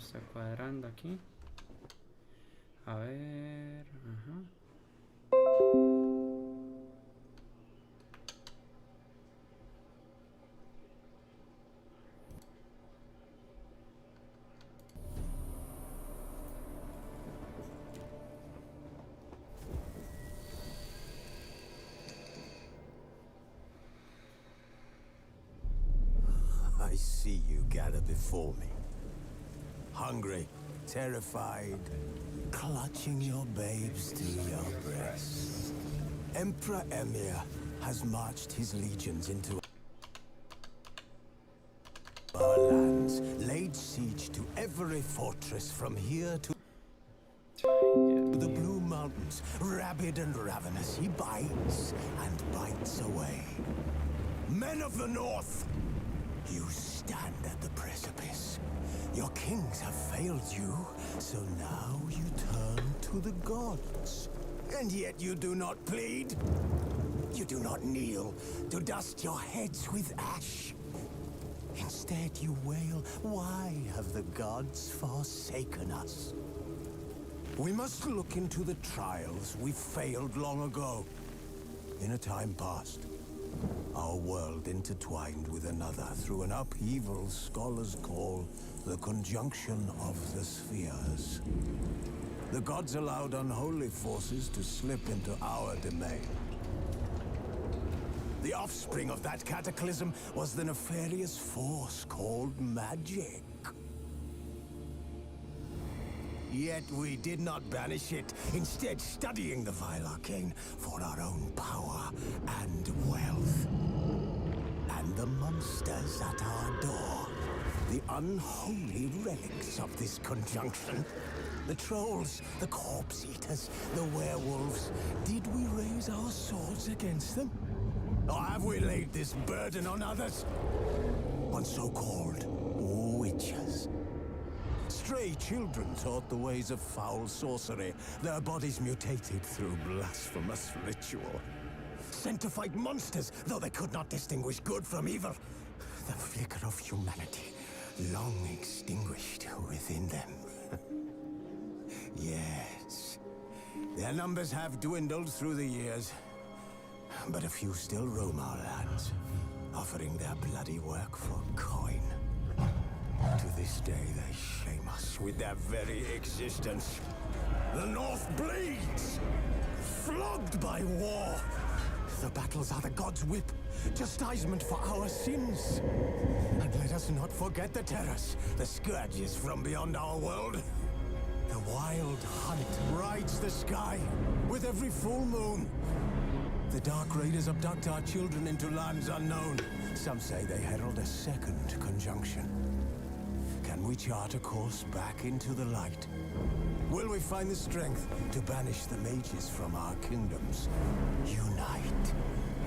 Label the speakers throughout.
Speaker 1: está cuadrando aquí. A ver, ajá.
Speaker 2: I see you gather before me. Hungry, terrified, clutching your babes to your breasts. Emperor Emir has marched his legions into our lands, laid siege to every fortress from here to the Blue Mountains. Rabid and ravenous, he bites and bites away. Men of the North, you stand at the precipice. Your kings have failed you, so now you turn to the gods. And yet you do not plead. You do not kneel to dust your heads with ash. Instead you wail, why have the gods forsaken us? We must look into the trials we failed long ago. In a time past, our world intertwined with another through an upheaval scholars call the conjunction of the spheres. The gods allowed unholy forces to slip into our domain. The offspring of that cataclysm was the nefarious force called magic. Yet we did not banish it, instead studying the vile arcane for our own power and wealth. And the monsters at our door, the unholy relics of this conjunction. The trolls, the corpse eaters, the werewolves. Did we raise our swords against them? Or have we laid this burden on others? On so-called witches. Stray children taught the ways of foul sorcery, their bodies mutated through blasphemous ritual. Sent to fight monsters, though they could not distinguish good from evil. The flicker of humanity, long extinguished within them. Yes, their numbers have dwindled through the years, but a few still roam our lands, offering their bloody work for coin. To this day, they shame us with their very existence. The North bleeds, flogged by war. The battles are the gods' whip, chastisement for our sins. And let us not forget the terrors, the scourges from beyond our world. The wild hunt rides the sky with every full moon. The Dark Raiders abduct our children into lands unknown. Some say they herald a second conjunction. Can we chart a course back into the light? Will we find the strength to banish the mages from our kingdoms? Unite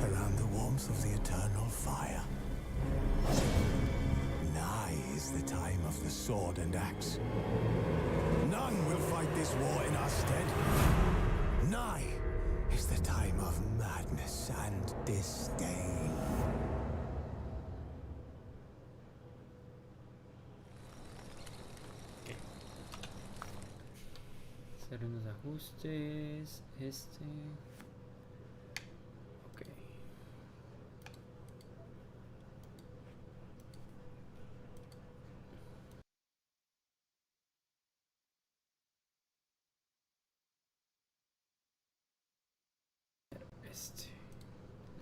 Speaker 2: around the warmth of the eternal fire. Nigh is the time of the sword and axe. None will fight this war in our stead. Nigh is the time of madness and disdain.
Speaker 1: Hacer unos ajustes. Ok.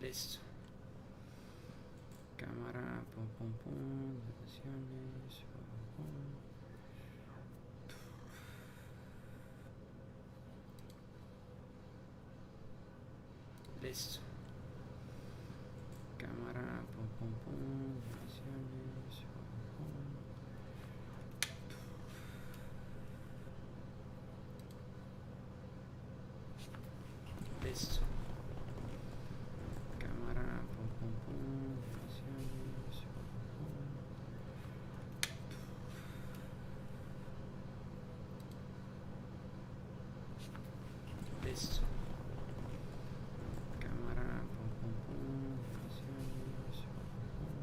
Speaker 1: Listo. Cámara, pum pum pum, relaciones, pum, pum. Listo. Cámara, pum pum pum, relaciones, pum, pum. Listo. Cámara, pum pum pum, relaciones, pum, pum. Listo. Cámara, pum pum pum, relaciones, pum, pum.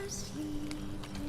Speaker 3: Asleep.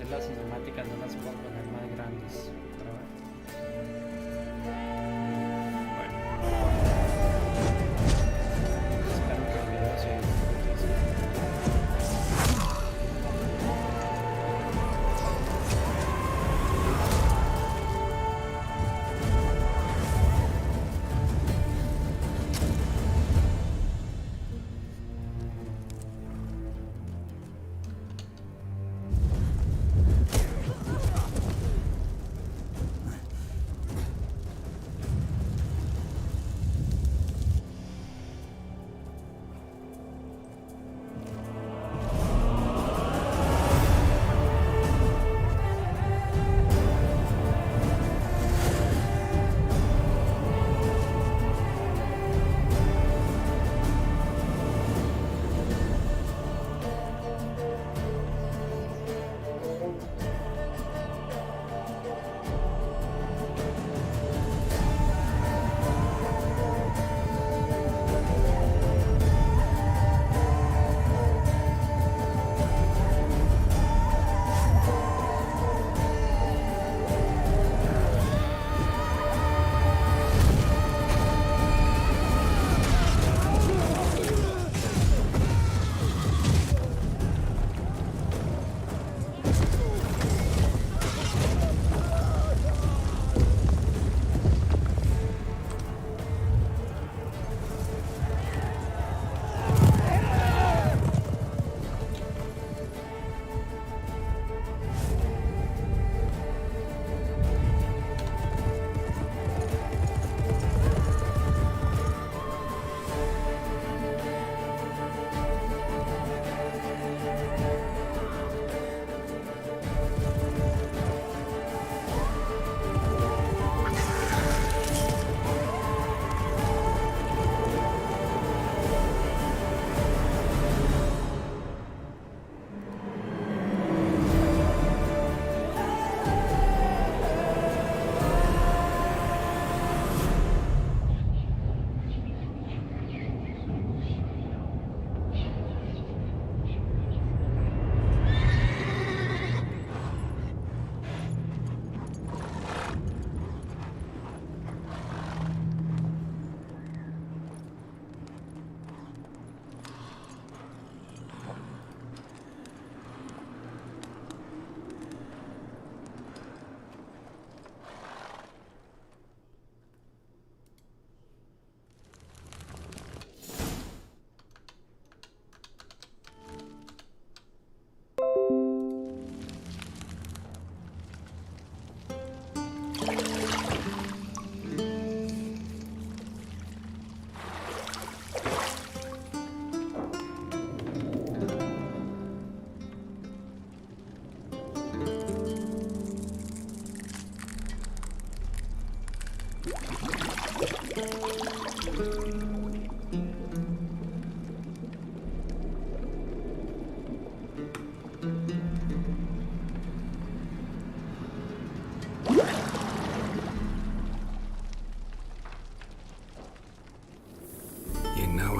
Speaker 1: las cinemáticas no las puedo poner más grandes. Pero bueno. Espero que el video se disfrute así.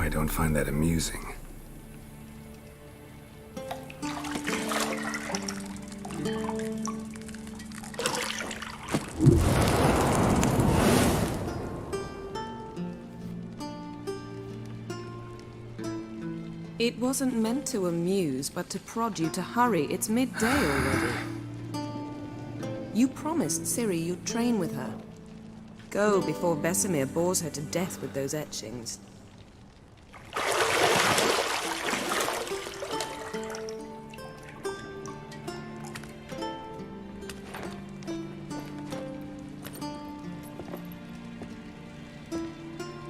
Speaker 3: I don't find that amusing.
Speaker 4: It wasn't meant to amuse, but to prod you to hurry. It's midday already. You promised Ciri you'd train with her. Go before Vesemir bores her to death with those etchings.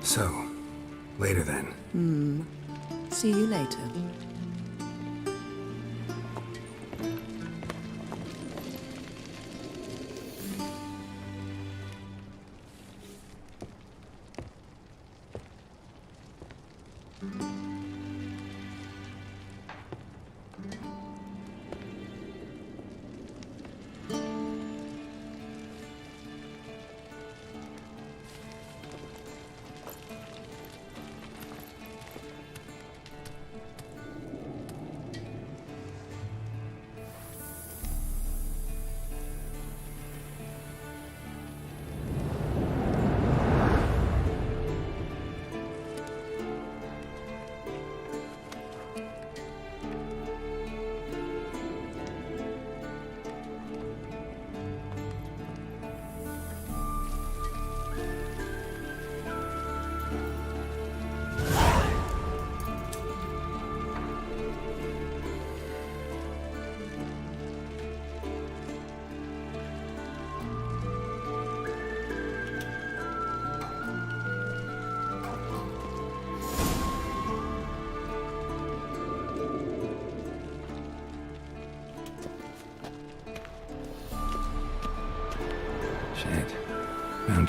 Speaker 3: So, later then.
Speaker 4: See you later.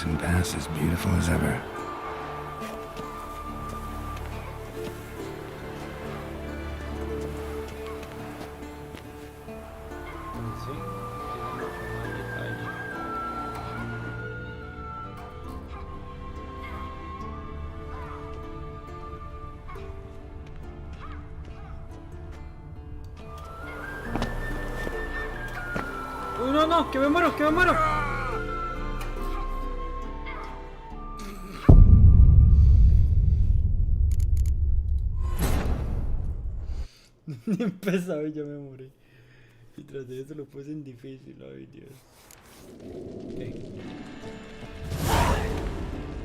Speaker 3: mountain pass as beautiful as ever.
Speaker 1: Sí, tiene mucho más detalle. ¡Uy, no, no! ¡Que me muero, que me muero! Ni empezaba y ya me morí. Y tras de eso lo puse en difícil, ay Dios. Ok.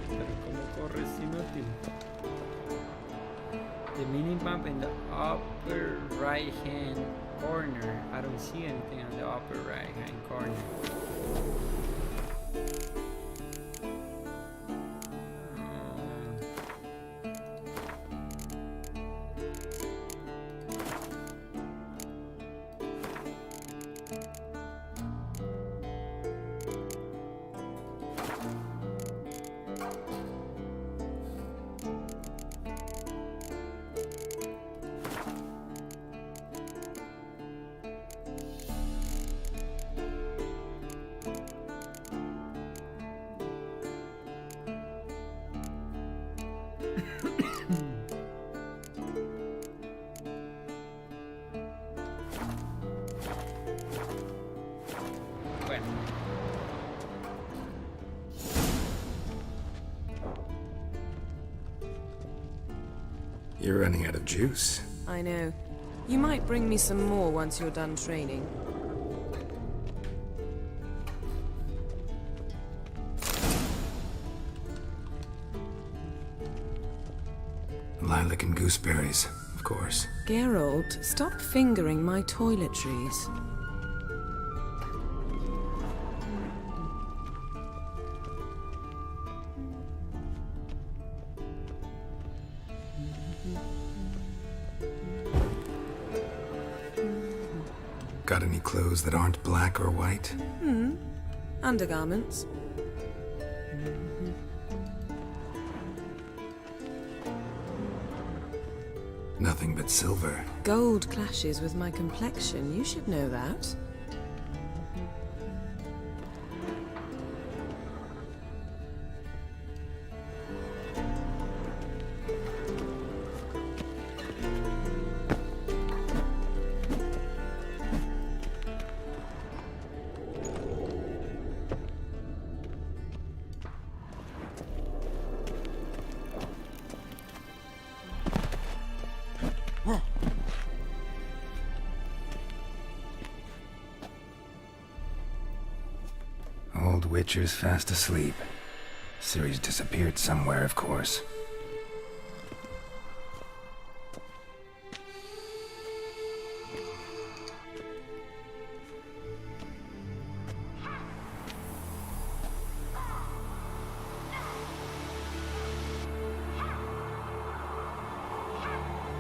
Speaker 1: Pero como corres inútil. The minimap in the upper right hand corner. I don't see anything on the upper right hand corner. Bueno.
Speaker 3: You're running out of juice.
Speaker 4: I know. You might bring me some more once you're done training.
Speaker 3: Lilac and gooseberries, of course.
Speaker 4: Geralt, stop fingering my toiletries.
Speaker 3: Got any clothes that aren't black or white?
Speaker 4: Undergarments.
Speaker 3: Nothing but silver.
Speaker 4: Gold clashes with my complexion. You should know that.
Speaker 3: Old Witcher's fast asleep. Ciri's disappeared somewhere, of course.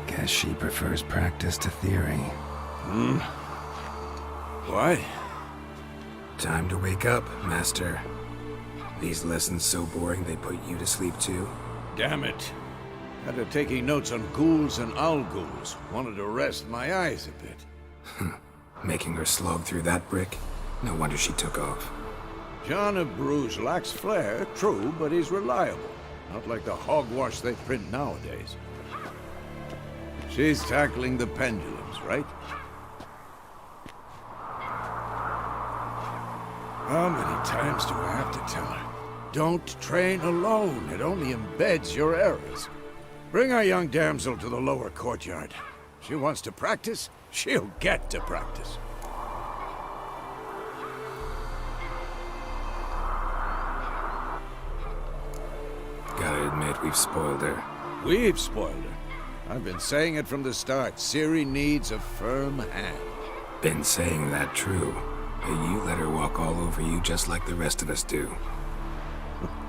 Speaker 3: Guess she prefers practice to theory.
Speaker 2: What?
Speaker 3: Time to wake up, Master. These lessons so boring they put you to sleep too?
Speaker 2: Damn it. After taking notes on ghouls and owl-ghouls, wanted to rest my eyes a bit.
Speaker 3: Making her slog through that brick? No wonder she took off.
Speaker 2: John of Bruges lacks flair, true, but he's reliable. Not like the hogwash they print nowadays. She's tackling the pendulums, right? How many times do I have to tell her? Don't train alone. It only embeds your errors. Bring our young damsel to the lower courtyard. She wants to practice, she'll get to practice.
Speaker 3: Gotta admit, we've spoiled her.
Speaker 2: We've spoiled her. I've been saying it from the start. Ciri needs a firm hand.
Speaker 3: Been saying that true. But you let her walk all over you just like the rest of us do.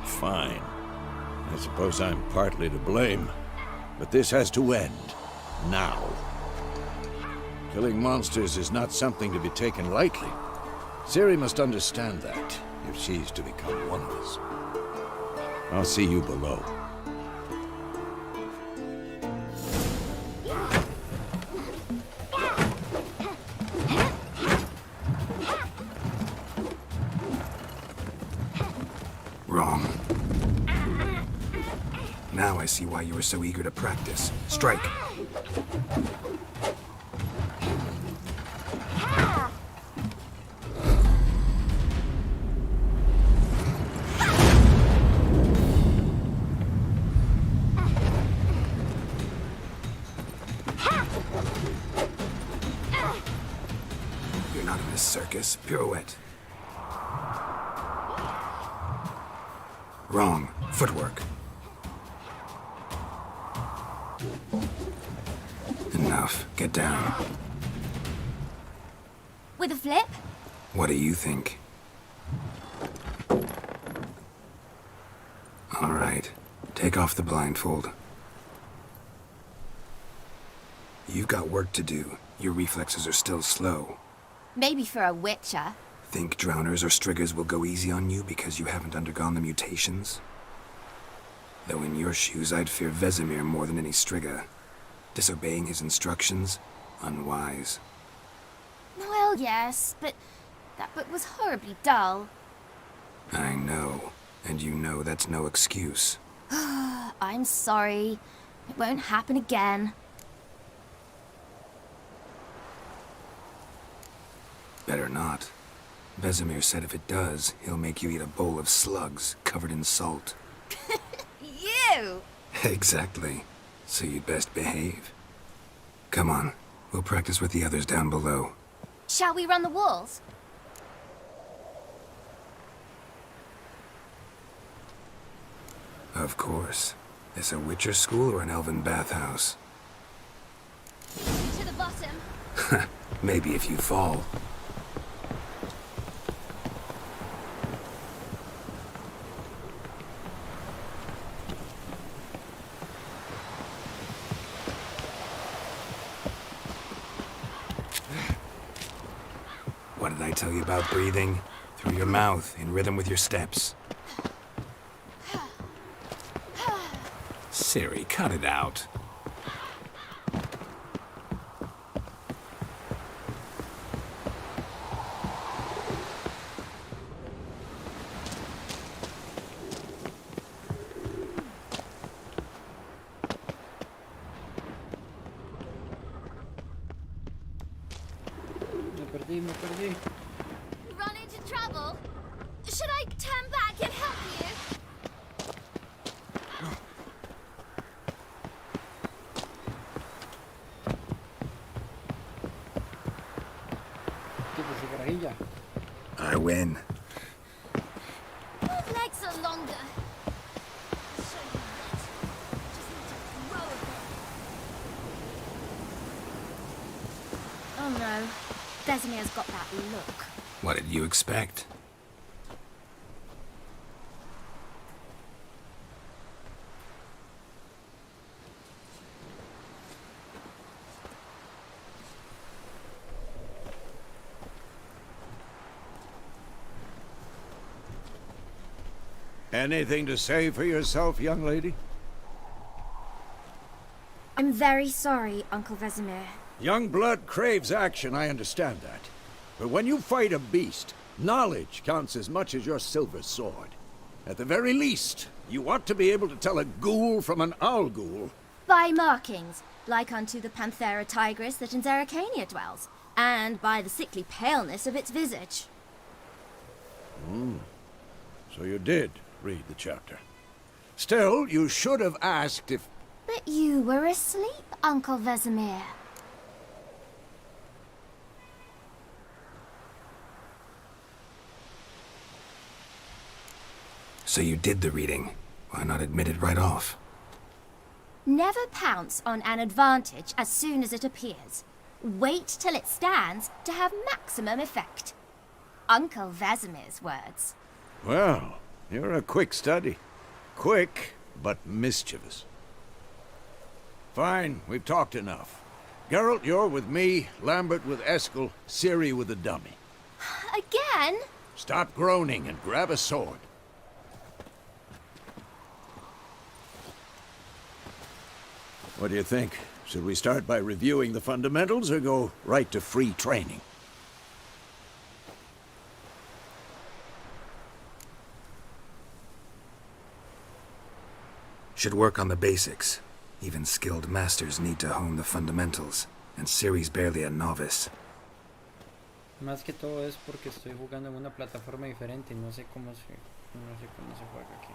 Speaker 2: Fine. I suppose I'm partly to blame. But this has to end. Now. Killing monsters is not something to be taken lightly. Ciri must understand that, if she's to become one of us.
Speaker 5: I'll see you below.
Speaker 3: Wrong. Now I see why you were so eager to practice. Strike. You're not in a circus. Pirouette. Wrong. Footwork. Enough. Get down.
Speaker 6: With a flip?
Speaker 3: What do you think? All right. Take off the blindfold. You've got work to do. Your reflexes are still slow.
Speaker 6: Maybe for a witcher.
Speaker 3: Think drowners or striggers will go easy on you because you haven't undergone the mutations? Though in your shoes, I'd fear Vesemir more than any strigger. Disobeying his instructions? Unwise.
Speaker 6: Well, yes, but that book was horribly dull.
Speaker 3: I know. And you know that's no excuse.
Speaker 6: I'm sorry. It won't happen again.
Speaker 3: Better not. Vesemir said if it does, he'll make you eat a bowl of slugs covered in salt.
Speaker 6: You!
Speaker 3: Exactly. So you'd best behave. Come on. We'll practice with the others down below.
Speaker 6: Shall we run the walls?
Speaker 3: Of course. This a Witcher school or an elven bathhouse?
Speaker 6: To the bottom.
Speaker 3: Maybe if you fall. What did I tell you about breathing? Through your mouth, in rhythm with your steps. Siri, cut it out.
Speaker 1: Me perdí.
Speaker 6: Run into trouble? Should I turn back and help you?
Speaker 1: ¿Qué pues su carajilla?
Speaker 3: I win.
Speaker 6: Your legs are longer. I'll show you that. Just need to grow a bit. Oh no. Vesemir's got that look.
Speaker 3: What did you expect?
Speaker 5: Anything to say for yourself, young lady?
Speaker 6: I'm very sorry, Uncle Vesemir.
Speaker 5: Young blood craves action, I understand that. But when you fight a beast, knowledge counts as much as your silver sword. At the very least, you ought to be able to tell a ghoul from an owl ghoul.
Speaker 6: By markings, like unto the Panthera tigris that in Zeracania dwells, and by the sickly paleness of its visage.
Speaker 5: So you did read the chapter. Still, you should have asked if...
Speaker 6: But you were asleep, Uncle Vesemir.
Speaker 3: So you did the reading. Why not admit it right off?
Speaker 6: Never pounce on an advantage as soon as it appears. Wait till it stands to have maximum effect. Uncle Vesemir's words.
Speaker 5: Well, you're a quick study. Quick, but mischievous. Fine, we've talked enough. Geralt, you're with me, Lambert with Eskel, Ciri with the dummy.
Speaker 6: Again?
Speaker 5: Stop groaning and grab a sword. What do you think? Should we start by reviewing the fundamentals or go right to free training?
Speaker 3: Should work on the basics. Even skilled masters need to hone the fundamentals, and Ciri's barely a novice.
Speaker 1: Más que todo es porque estoy jugando en una plataforma diferente y no sé cómo se juega aquí.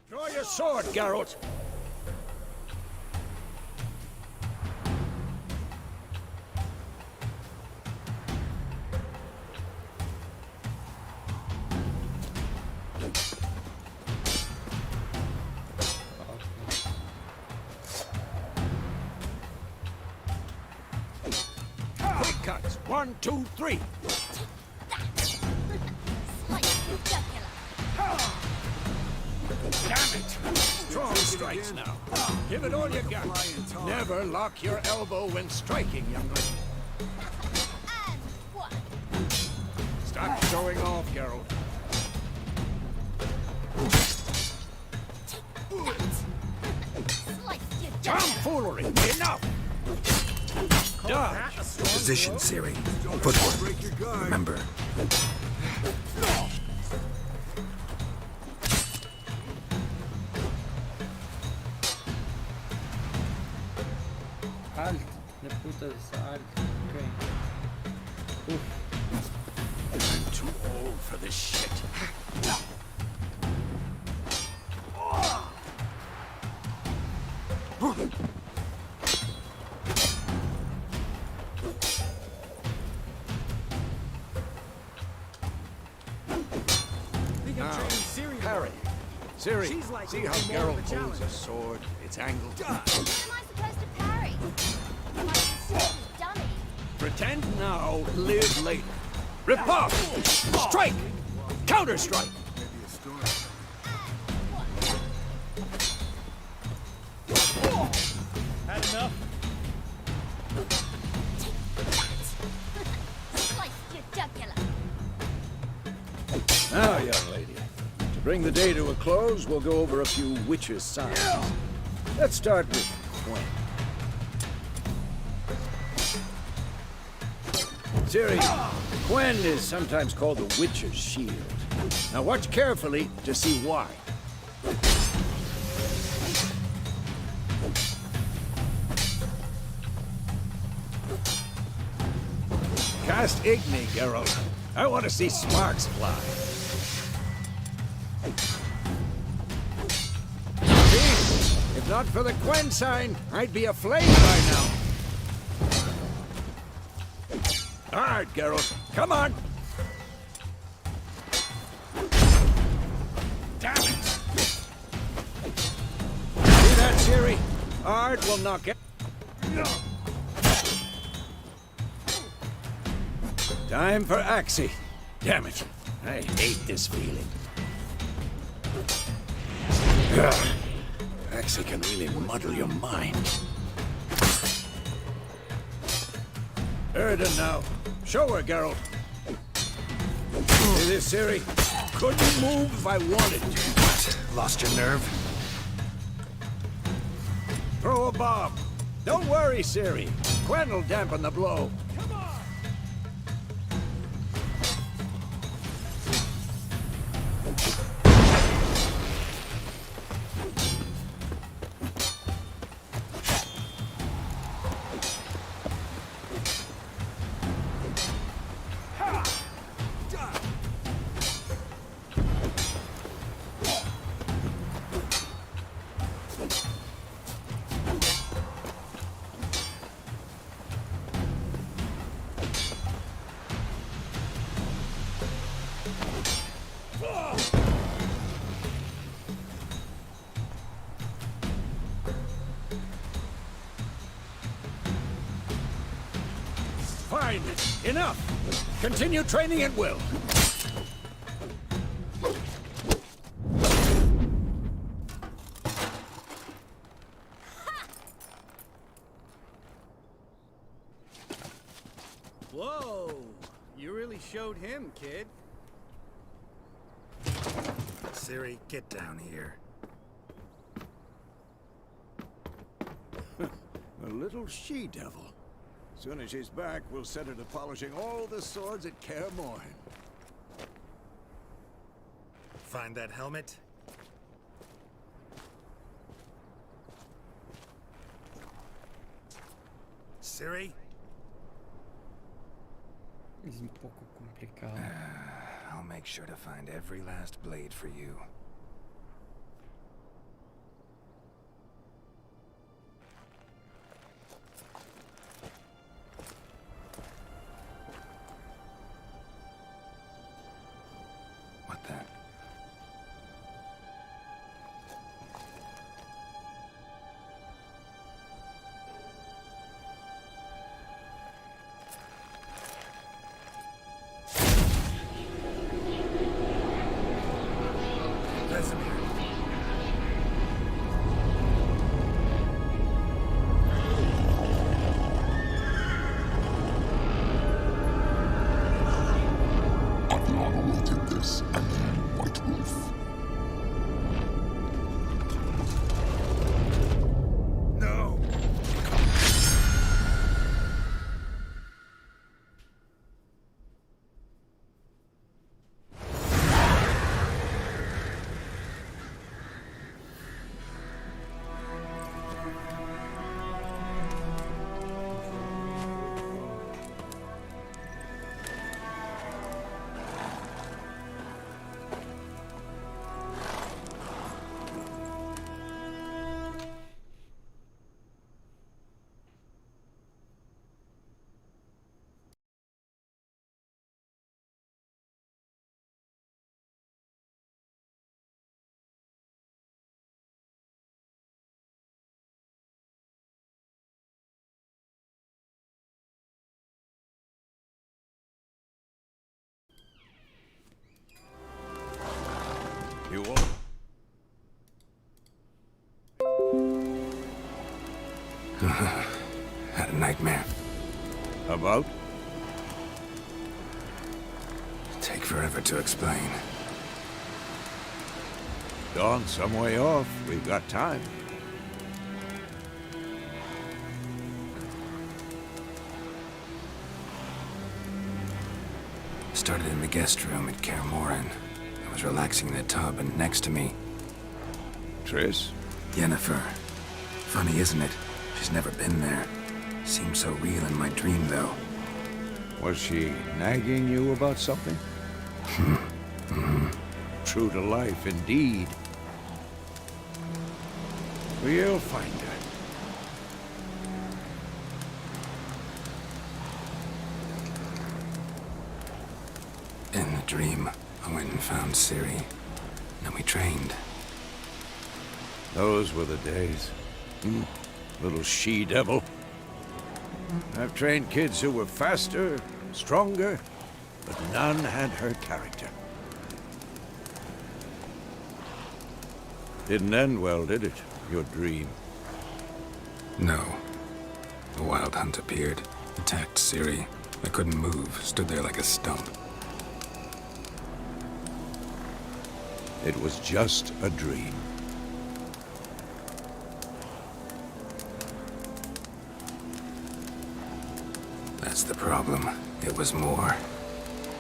Speaker 5: Draw your sword, Geralt! Quick cuts! 1, 2, 3! Damn it! Strong strikes now. Give it all you got. Never lock your elbow when striking, young lady. Stop showing off, Geralt. Tomfoolery! Enough! Dodge!
Speaker 3: Position, Ciri. Footwork. Remember.
Speaker 1: Alt, de putas está alt. Ok. Uf.
Speaker 5: I'm too old for this shit. Now, parry. Ciri, see how Geralt holds his sword? It's angled.
Speaker 6: How am I supposed to parry? I'm a stupid dummy.
Speaker 5: Pretend now, live later. Riposte! Strike! Counter-strike!
Speaker 1: Had enough?
Speaker 6: Slice your jugular.
Speaker 5: Now, young lady, to bring the day to a close, we'll go over a few witches' signs. Let's start with Pueden. Ciri, Pueden is sometimes called the witch's shield. Now watch carefully to see why. Cast Igni, Geralt. I want to see sparks fly. See? If not for the Quen sign, I'd be aflame by now. All right, Geralt. Come on. Damn it. See that, Ciri? Art will knock it. Time for Axi. Damn it. I hate this feeling. Ugh. Axi can really muddle your mind. Erden now. Show her, Geralt. See this, Ciri? Couldn't move if I wanted to.
Speaker 3: What? Lost your nerve?
Speaker 5: Throw a bomb. Don't worry, Ciri. Quen will dampen the blow. Come on! Fine. Enough. Continue training at will.
Speaker 7: Whoa! You really showed him, kid.
Speaker 3: Ciri, get down here.
Speaker 5: A little she-devil. Soon as she's back, we'll set her to polishing all the swords at Kaer Morhen.
Speaker 8: Find that helmet? Ciri?
Speaker 1: Es un poco complicado.
Speaker 3: I'll make sure to find every last blade for you. What the?
Speaker 8: No!
Speaker 5: You all...
Speaker 3: Had a nightmare.
Speaker 5: About?
Speaker 3: Take forever to explain.
Speaker 5: Gone some way off. We've got time.
Speaker 3: Started in the guest room at Kaer Morhen. I was relaxing in a tub, and next to me,
Speaker 5: Triss?
Speaker 3: Yennefer. Funny, isn't it? She's never been there. Seemed so real in my dream, though.
Speaker 5: Was she nagging you about something? True to life, indeed. We'll find her.
Speaker 3: In the dream, I went and found Ciri. And we trained.
Speaker 5: Those were the days. Little she-devil. I've trained kids who were faster, stronger, but none had her character. Didn't end well, did it? Your dream?
Speaker 3: No. A wild hunt appeared, attacked Ciri. I couldn't move, stood there like a stump.
Speaker 5: It was just a dream.
Speaker 3: That's the problem. It was more.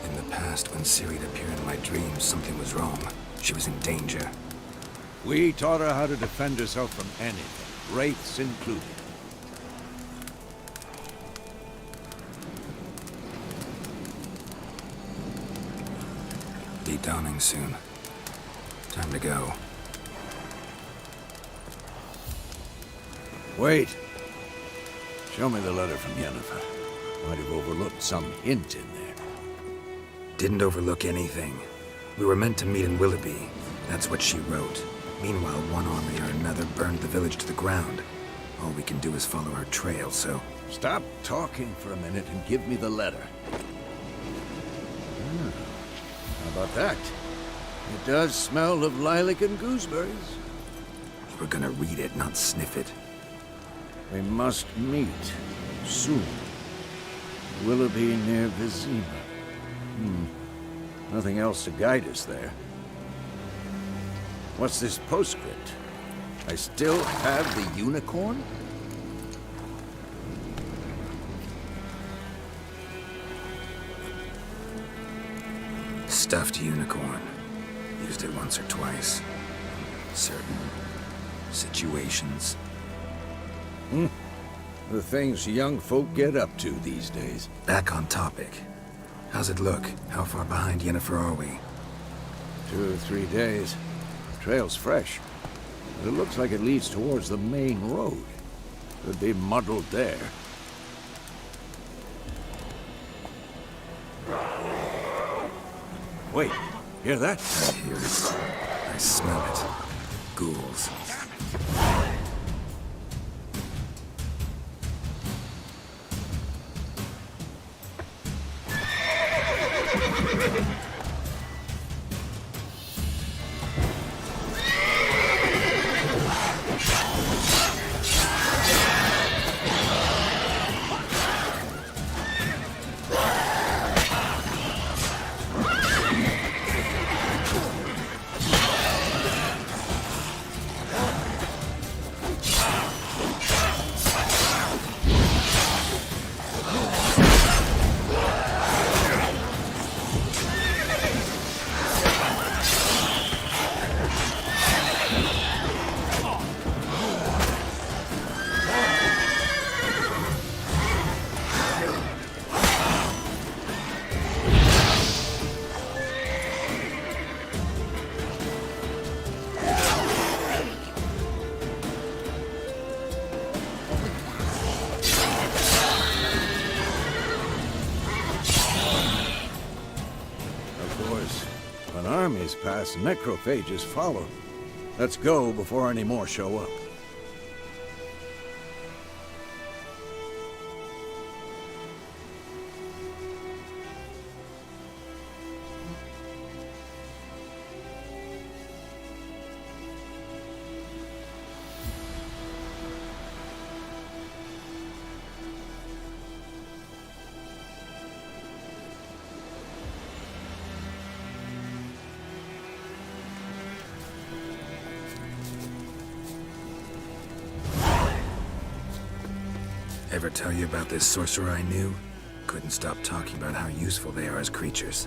Speaker 3: In the past, when Ciri'd appear in my dreams, something was wrong. She was in danger.
Speaker 5: We taught her how to defend herself from anything, wraiths included.
Speaker 3: Be dawning soon. Time to go.
Speaker 5: Wait. Show me the letter from Yennefer. Might have overlooked some hint in there.
Speaker 3: Didn't overlook anything. We were meant to meet in Willoughby. That's what she wrote. Meanwhile, one army or another burned the village to the ground. All we can do is follow her trail, so...
Speaker 5: Stop talking for a minute and give me the letter. How about that? It does smell of lilac and gooseberries.
Speaker 3: We're gonna read it, not sniff it.
Speaker 5: We must meet soon. Willoughby near Vizima. Nothing else to guide us there. What's this postscript? I still have the unicorn?
Speaker 3: stuffed unicorn. Used it once or twice. Certain situations.
Speaker 5: The things young folk get up to these days.
Speaker 3: Back on topic. How's it look? How far behind Yennefer are we?
Speaker 5: 2 or 3 days. Trail's fresh. But it looks like it leads towards the main road. Could be muddled there. Wait, hear that?
Speaker 3: I hear it. I smell it. Ghouls.
Speaker 5: Armies pass, necrophages follow. Let's go before any more show up.
Speaker 3: Ever tell you about this sorcerer I knew? Couldn't stop talking about how useful they are as creatures.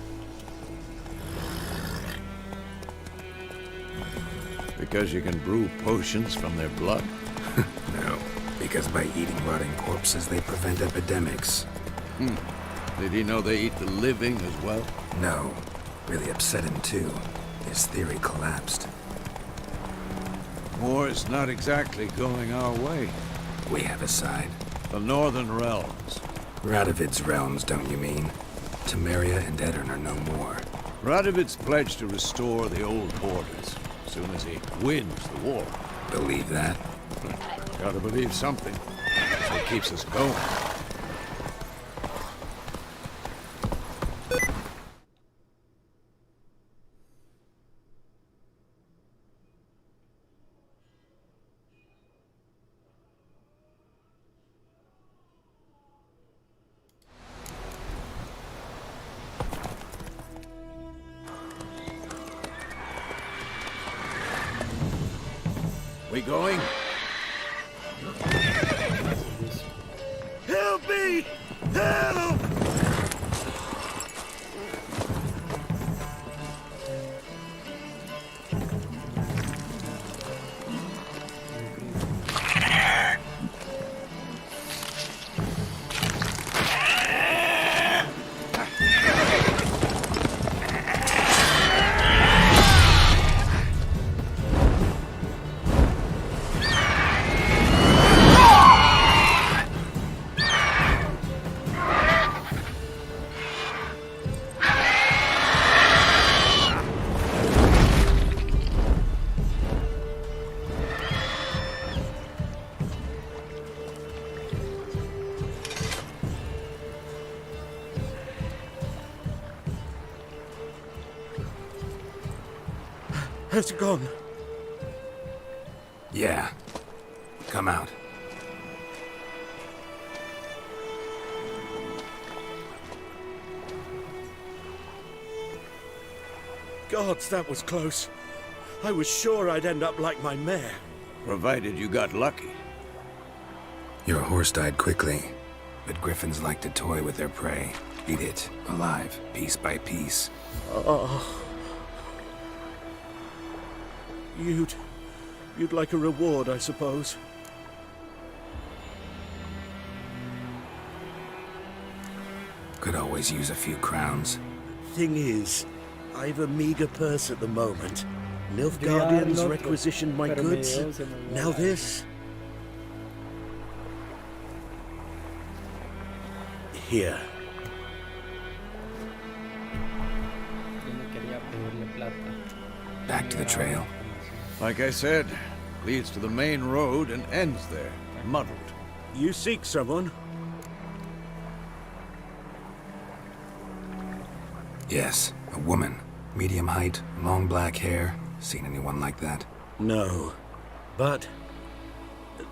Speaker 5: Because you can brew potions from their blood?
Speaker 3: No, because by eating rotting corpses, they prevent epidemics.
Speaker 5: Did he know they eat the living as well?
Speaker 3: No, really upset him too. His theory collapsed.
Speaker 5: War's not exactly going our way.
Speaker 3: We have a side.
Speaker 5: The Northern Realms.
Speaker 3: Radovid's realms, don't you mean? Temeria and Edirn are no more.
Speaker 5: Radovid's pledged to restore the old borders as soon as he wins the war.
Speaker 3: Believe that?
Speaker 5: Gotta believe something. That's what keeps us going. We going? Help me! Help!
Speaker 7: Has gone.
Speaker 3: Yeah. Come out.
Speaker 7: Gods, that was close. I was sure I'd end up like my mare.
Speaker 5: Provided you got lucky.
Speaker 3: Your horse died quickly, but griffins like to toy with their prey. Eat it, alive, piece by piece.
Speaker 7: You'd like a reward, I suppose.
Speaker 3: Could always use a few crowns.
Speaker 7: Thing is, I've a meager purse at the moment. Nilfgaardians requisitioned my goods. Now this. Here.
Speaker 1: Yo no quería pedirle plata.
Speaker 3: Back to the trail.
Speaker 5: Like I said, leads to the main road and ends there, muddled.
Speaker 7: You seek someone?
Speaker 3: Yes, a woman. Medium height, long black hair. Seen anyone like that?
Speaker 7: No. But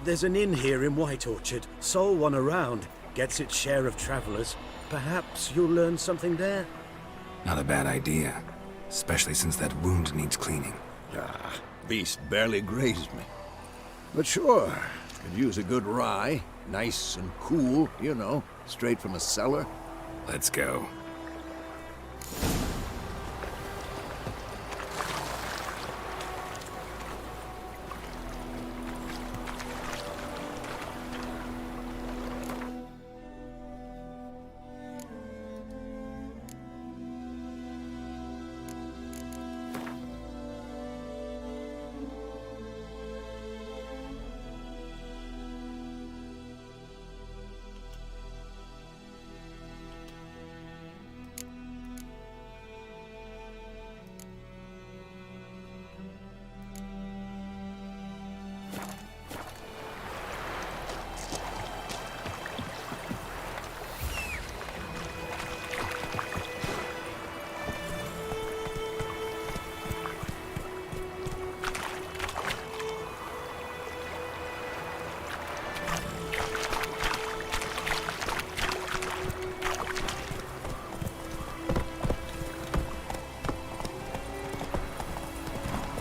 Speaker 7: there's an inn here in White Orchard. Sole one around. Gets its share of travelers. Perhaps you'll learn something there?
Speaker 3: Not a bad idea. Especially since that wound needs cleaning.
Speaker 5: Ah, beast barely grazed me. But sure, could use a good rye. Nice and cool, you know, straight from a cellar.
Speaker 3: Let's go.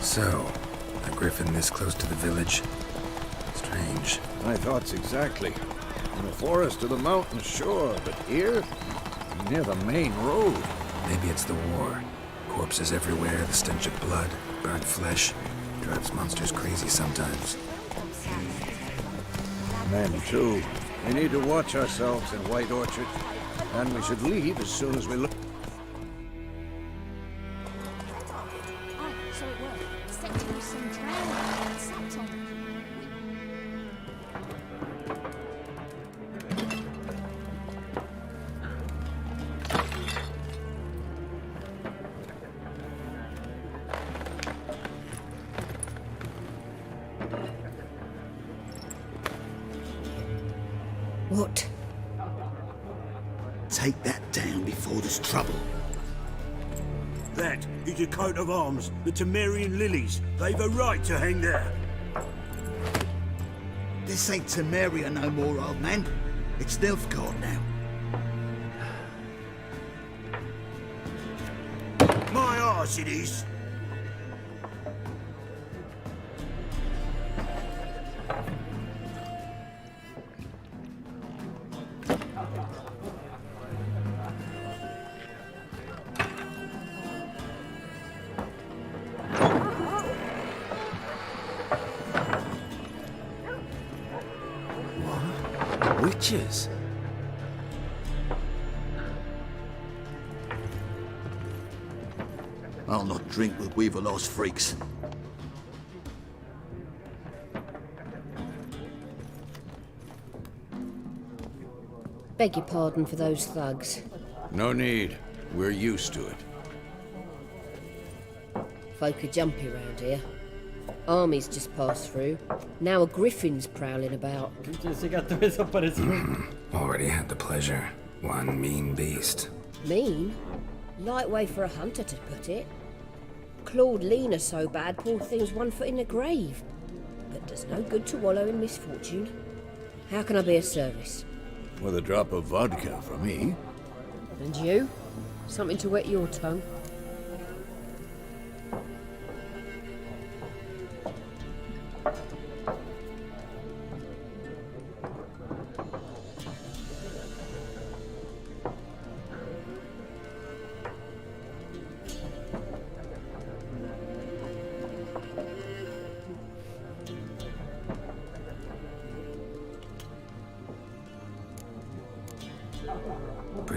Speaker 3: So, a griffin this close to the village? Strange.
Speaker 5: My thoughts exactly. In the forest or the mountains, sure, but here? Near the main road.
Speaker 3: Maybe it's the war. Corpses everywhere, the stench of blood, burnt flesh. Drives monsters crazy sometimes.
Speaker 5: Men, too. We need to watch ourselves in White Orchard. And we should leave as soon as we look.
Speaker 6: Oh, so it worked. Set to some drown and sat on.
Speaker 4: What?
Speaker 9: Take that down before there's trouble.
Speaker 7: That is a coat of arms, the Temerian lilies. They've a right to hang there.
Speaker 9: This ain't Temeria no more, old man. It's Nilfgaard now.
Speaker 7: My arse it is.
Speaker 9: Witches? I'll not drink with Weaverlost freaks.
Speaker 10: Beg your pardon for those thugs.
Speaker 5: No need. We're used to it.
Speaker 10: Folk are jumpy round here. Armies just passed through. Now a griffin's prowling about.
Speaker 1: Ese gato desapareció.
Speaker 3: Already had the pleasure. One mean beast.
Speaker 10: Mean? Light way for a hunter to put it. Clawed Lena so bad, poor thing's 1 foot in the grave. But does no good to wallow in misfortune. How can I be of service?
Speaker 5: With a drop of vodka for me.
Speaker 10: And you? Something to wet your tongue?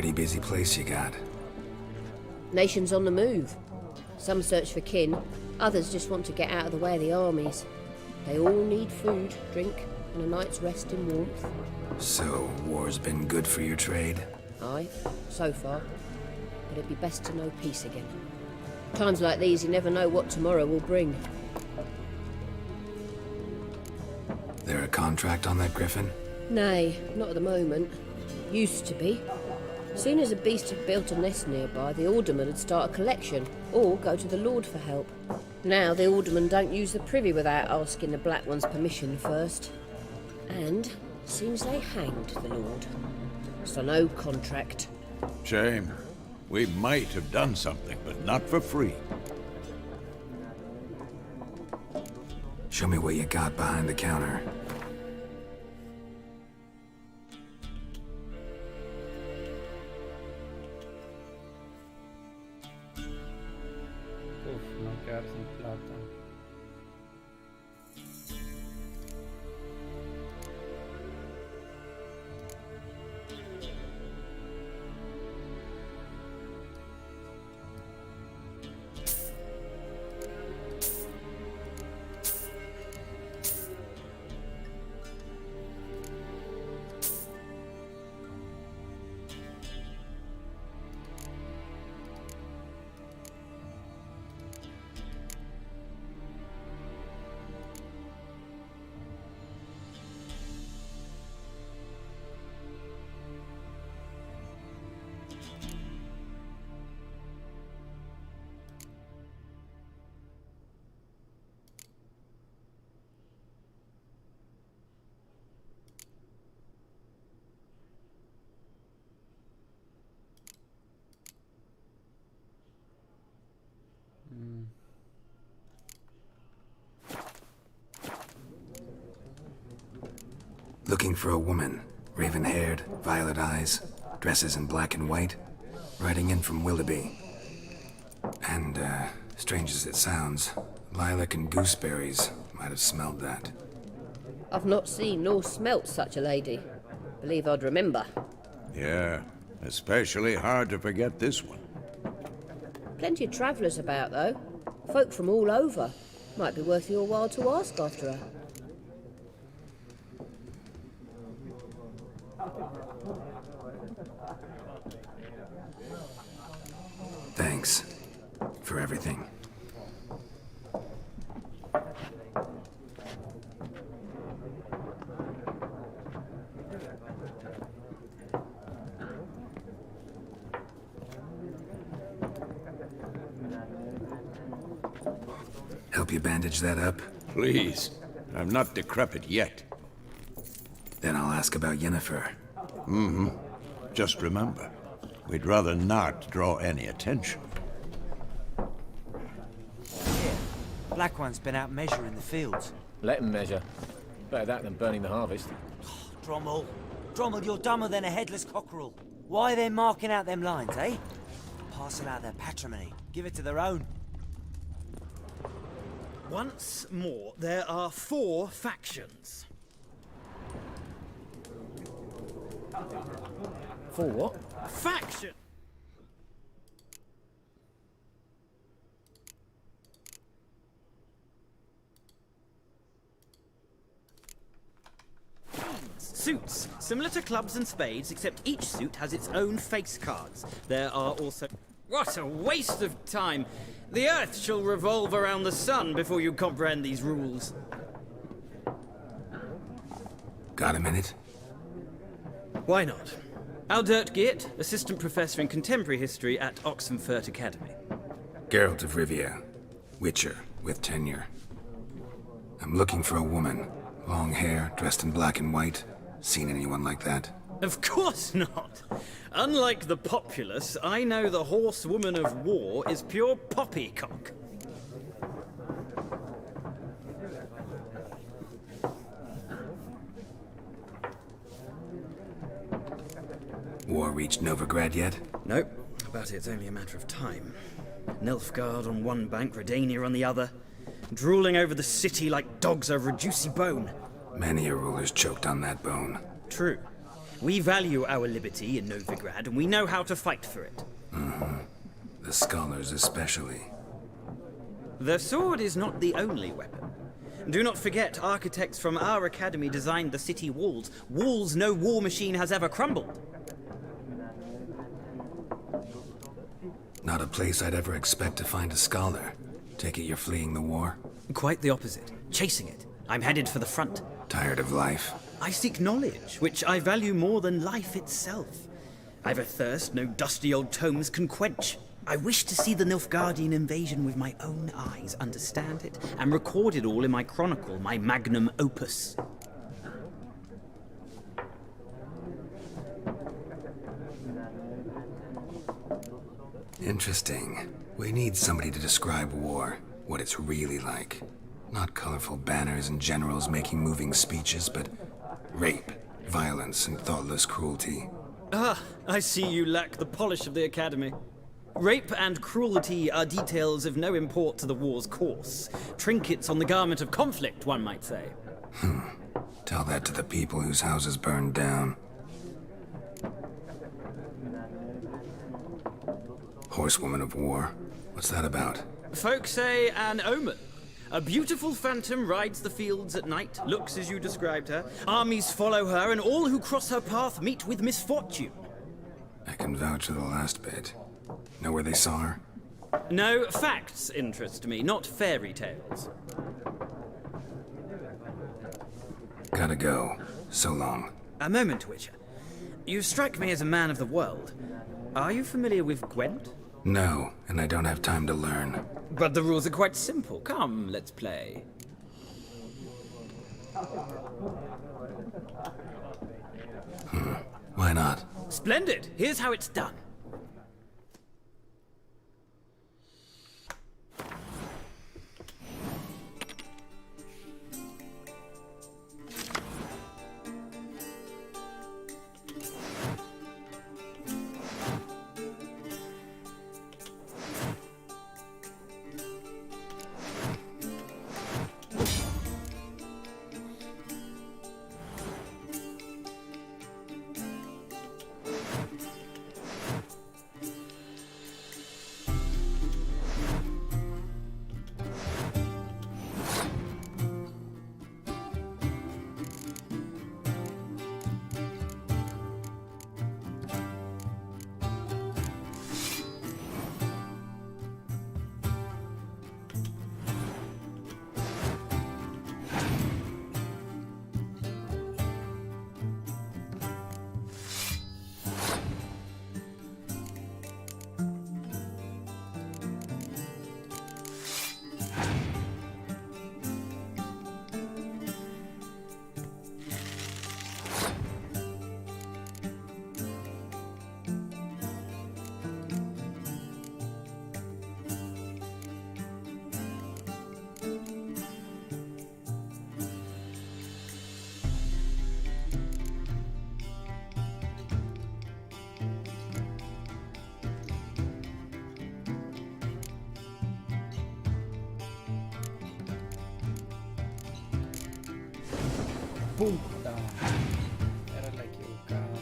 Speaker 3: Pretty busy place you got.
Speaker 10: Nations on the move. Some search for kin, others just want to get out of the way of the armies. They all need food, drink, and a night's rest in warmth.
Speaker 3: So, war's been good for your trade?
Speaker 10: Aye, so far. But it'd be best to know peace again. Times like these, you never know what tomorrow will bring.
Speaker 3: There a contract on that griffin?
Speaker 10: Nay, not at the moment. Used to be. Soon as a beast had built a nest nearby, the alderman would start a collection, or go to the Lord for help. Now the aldermen don't use the privy without asking the Black One's permission first. And seems they hanged the Lord. So no contract.
Speaker 5: Shame. We might have done something, but not for free.
Speaker 3: Show me what you got behind the counter.
Speaker 1: Uf, no quedar sin plata.
Speaker 3: Looking for a woman. Raven-haired, violet eyes, dresses in black and white. Riding in from Willoughby. And, strange as it sounds, lilac and gooseberries might have smelled that.
Speaker 10: I've not seen nor smelt such a lady. Believe I'd remember.
Speaker 5: Yeah, especially hard to forget this one.
Speaker 10: Plenty of travellers about, though. Folk from all over. Might be worth your while to ask after her.
Speaker 3: Thanks for everything. Help you bandage that up?
Speaker 5: Please. I'm not decrepit yet.
Speaker 3: Then I'll ask about Yennefer.
Speaker 5: Mm-hmm. Just remember, we'd rather not draw any attention.
Speaker 11: Black One's been out measuring the fields.
Speaker 12: Let him measure. Better that than burning the harvest.
Speaker 11: Drommel. Drommel, you're dumber than a headless cockerel. Why are they marking out them lines, eh? Passing out their patrimony. Give it to their own.
Speaker 13: Once more, there are 4 factions.
Speaker 12: 4 what?
Speaker 13: Faction! Suits. Similar to clubs and spades, except each suit has its own face cards. There are also... What a waste of time! The Earth shall revolve around the sun before you comprehend these rules.
Speaker 3: Got a minute?
Speaker 13: Why not? Aldert Geert, Assistant Professor in Contemporary History at Oxenfurt Academy.
Speaker 3: Geralt of Rivia. Witcher, with tenure. I'm looking for a woman. Long hair, dressed in black and white. Seen anyone like that?
Speaker 13: Of course not! Unlike the populace, I know the horsewoman of war is pure poppycock.
Speaker 3: War reached Novigrad yet?
Speaker 13: Nope, but it's only a matter of time. Nilfgaard on one bank, Redania on the other. Drooling over the city like dogs over a juicy bone.
Speaker 3: Many a ruler's choked on that bone.
Speaker 13: True. We value our liberty in Novigrad, and we know how to fight for it.
Speaker 3: The scholars especially.
Speaker 13: The sword is not the only weapon. Do not forget, architects from our academy designed the city walls. Walls no war machine has ever crumbled.
Speaker 3: Not a place I'd ever expect to find a scholar. Take it you're fleeing the war?
Speaker 13: Quite the opposite. Chasing it. I'm headed for the front.
Speaker 3: Tired of life?
Speaker 13: I seek knowledge, which I value more than life itself. I've a thirst no dusty old tomes can quench. I wish to see the Nilfgaardian invasion with my own eyes, understand it, and record it all in my chronicle, my magnum opus.
Speaker 3: Interesting. We need somebody to describe war, what it's really like. Not colorful banners and generals making moving speeches, but rape, violence, and thoughtless cruelty.
Speaker 13: Ah, I see you lack the polish of the academy. Rape and cruelty are details of no import to the war's course. Trinkets on the garment of conflict, one might say.
Speaker 3: Tell that to the people whose houses burned down. Horsewoman of War. What's that about?
Speaker 13: Folk say an omen. A beautiful phantom rides the fields at night, looks as you described her. Armies follow her, and all who cross her path meet with misfortune.
Speaker 3: I can vouch for the last bit. Know where they saw her?
Speaker 13: No, facts interest me, not fairy tales.
Speaker 3: Gotta go. So long.
Speaker 13: A moment, Witcher. You strike me as a man of the world. Are you familiar with Gwent?
Speaker 3: No, and I don't have time to learn.
Speaker 13: But the rules are quite simple. Come, let's play.
Speaker 3: Why not?
Speaker 13: Splendid. Here's how it's done.
Speaker 1: Puta. Era la equivocada.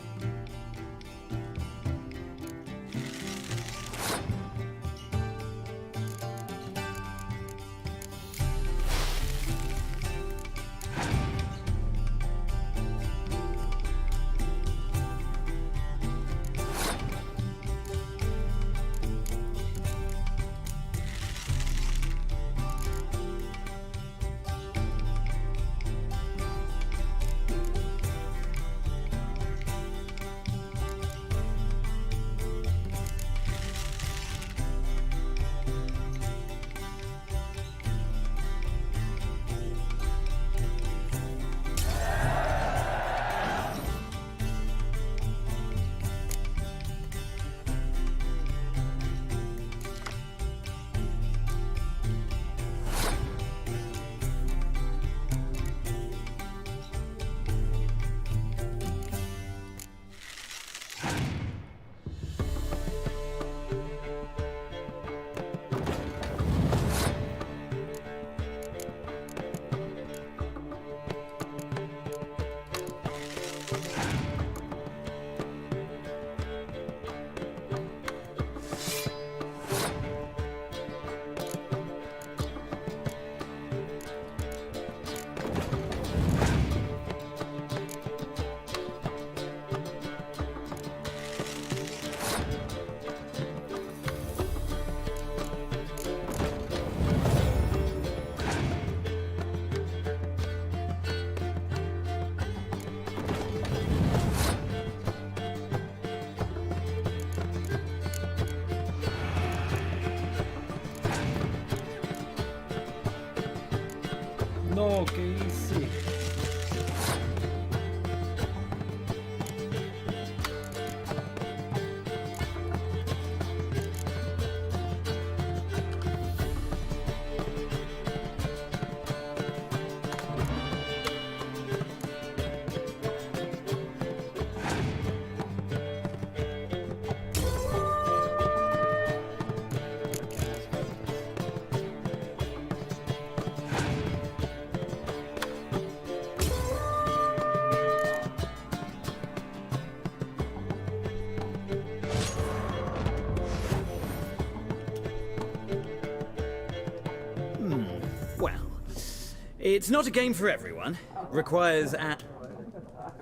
Speaker 13: It's not a game for everyone. Requires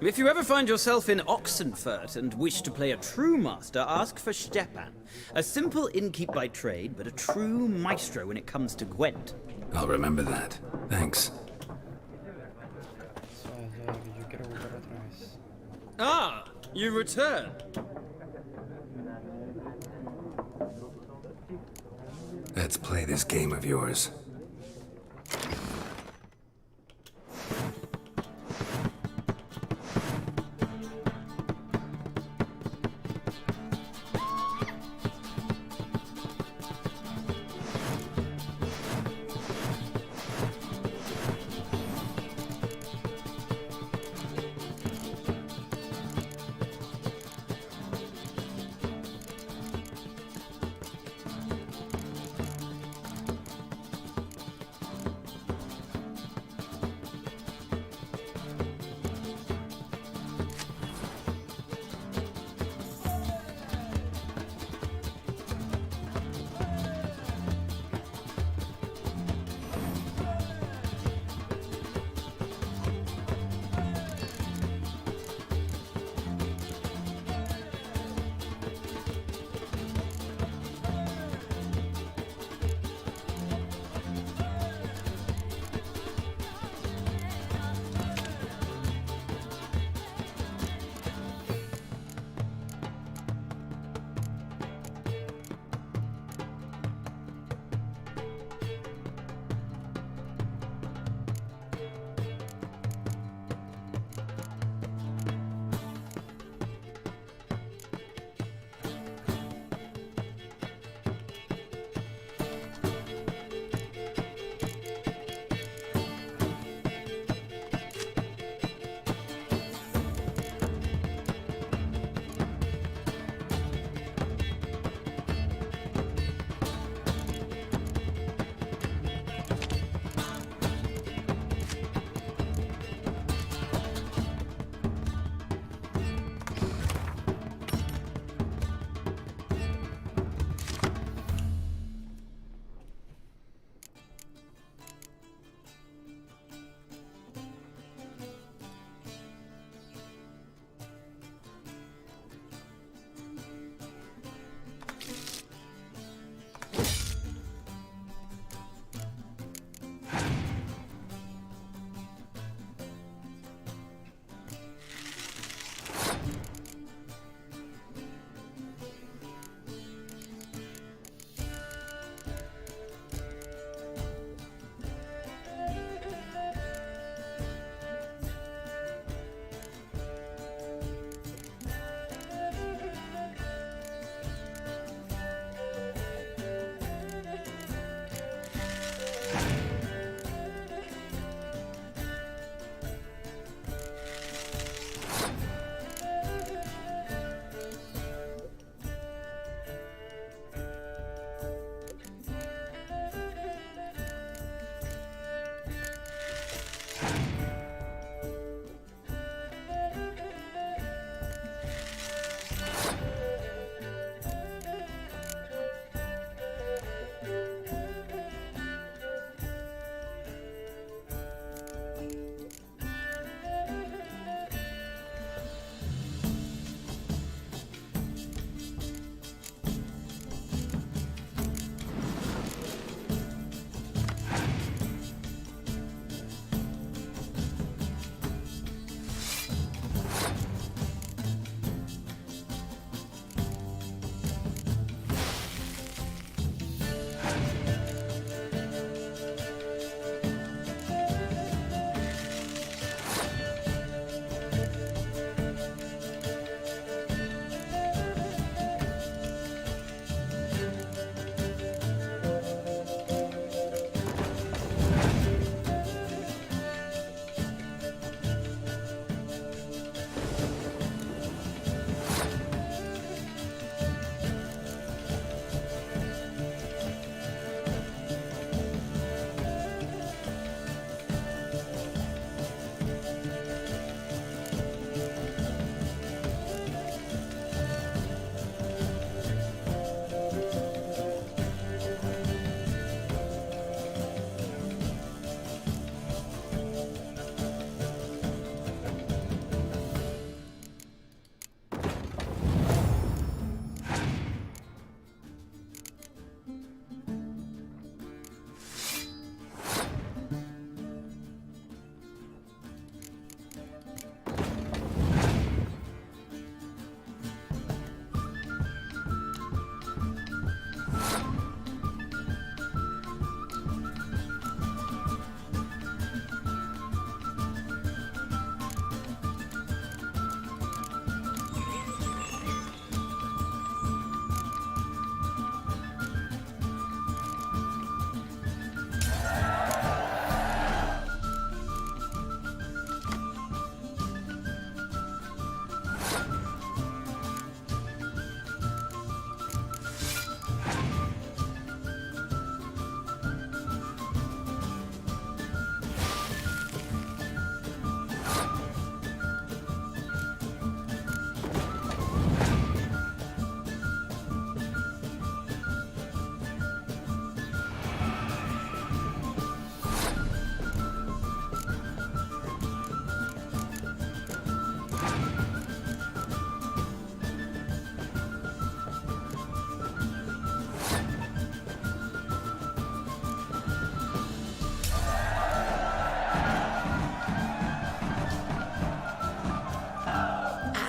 Speaker 13: If you ever find yourself in Oxenfurt and wish to play a true master, ask for Stepan. A simple innkeep by trade, but a true maestro when it comes to Gwent.
Speaker 3: I'll remember that. Thanks.
Speaker 13: Ah, you return.
Speaker 3: Let's play this game of yours.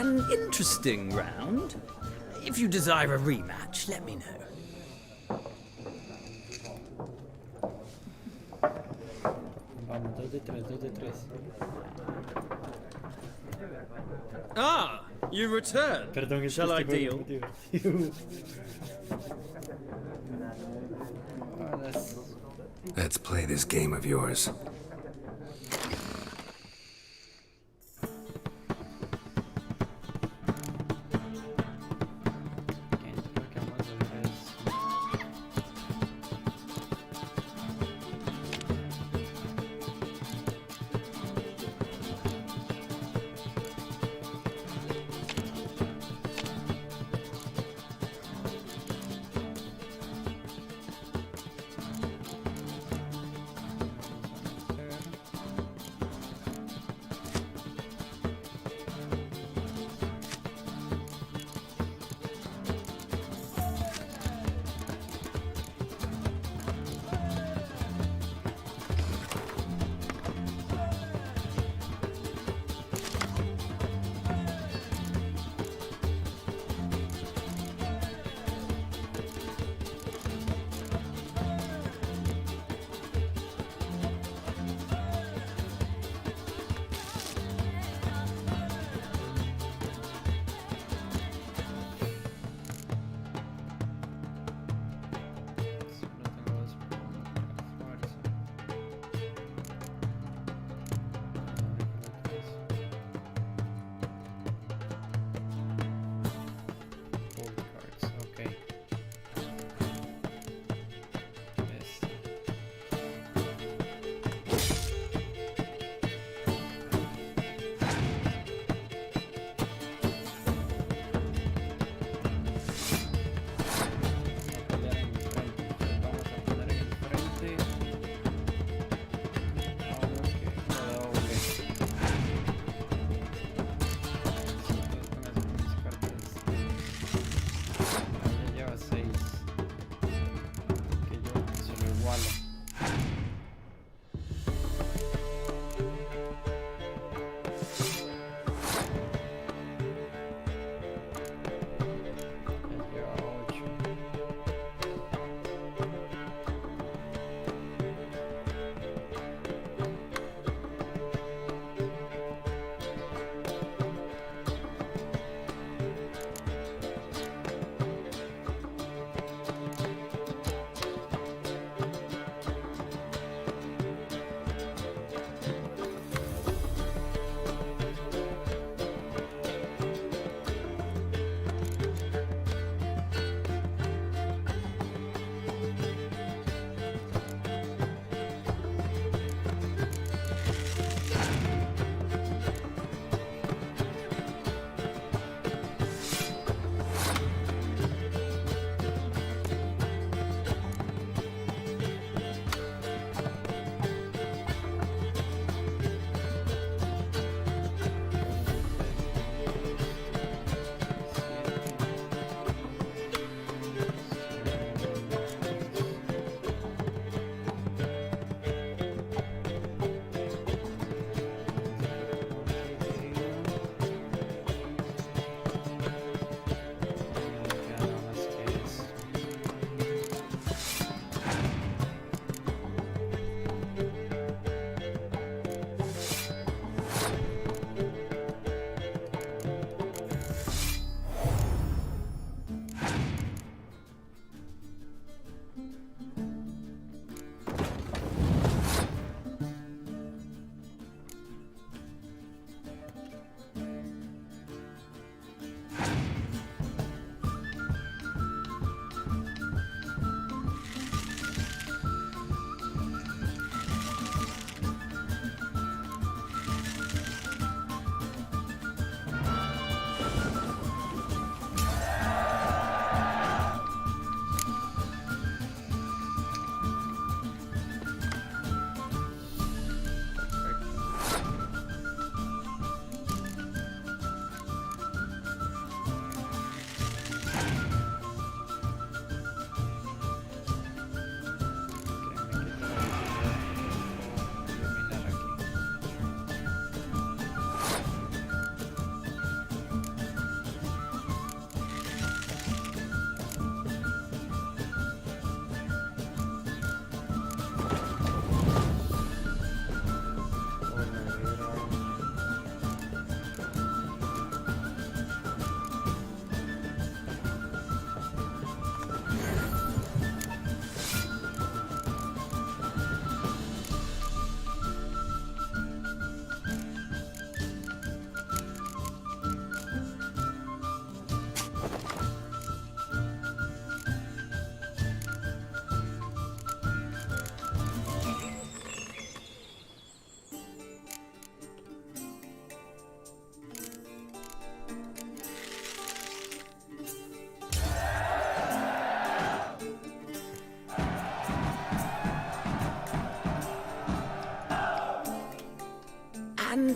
Speaker 13: an interesting round. If you desire a rematch, let me know.
Speaker 1: Vamos, 2 de 3, 2 de 3.
Speaker 13: Ah, you return.
Speaker 1: Perdón, es que
Speaker 13: Shall I
Speaker 1: este juego
Speaker 13: deal?
Speaker 1: es muy divertido.
Speaker 3: Let's play this game of yours.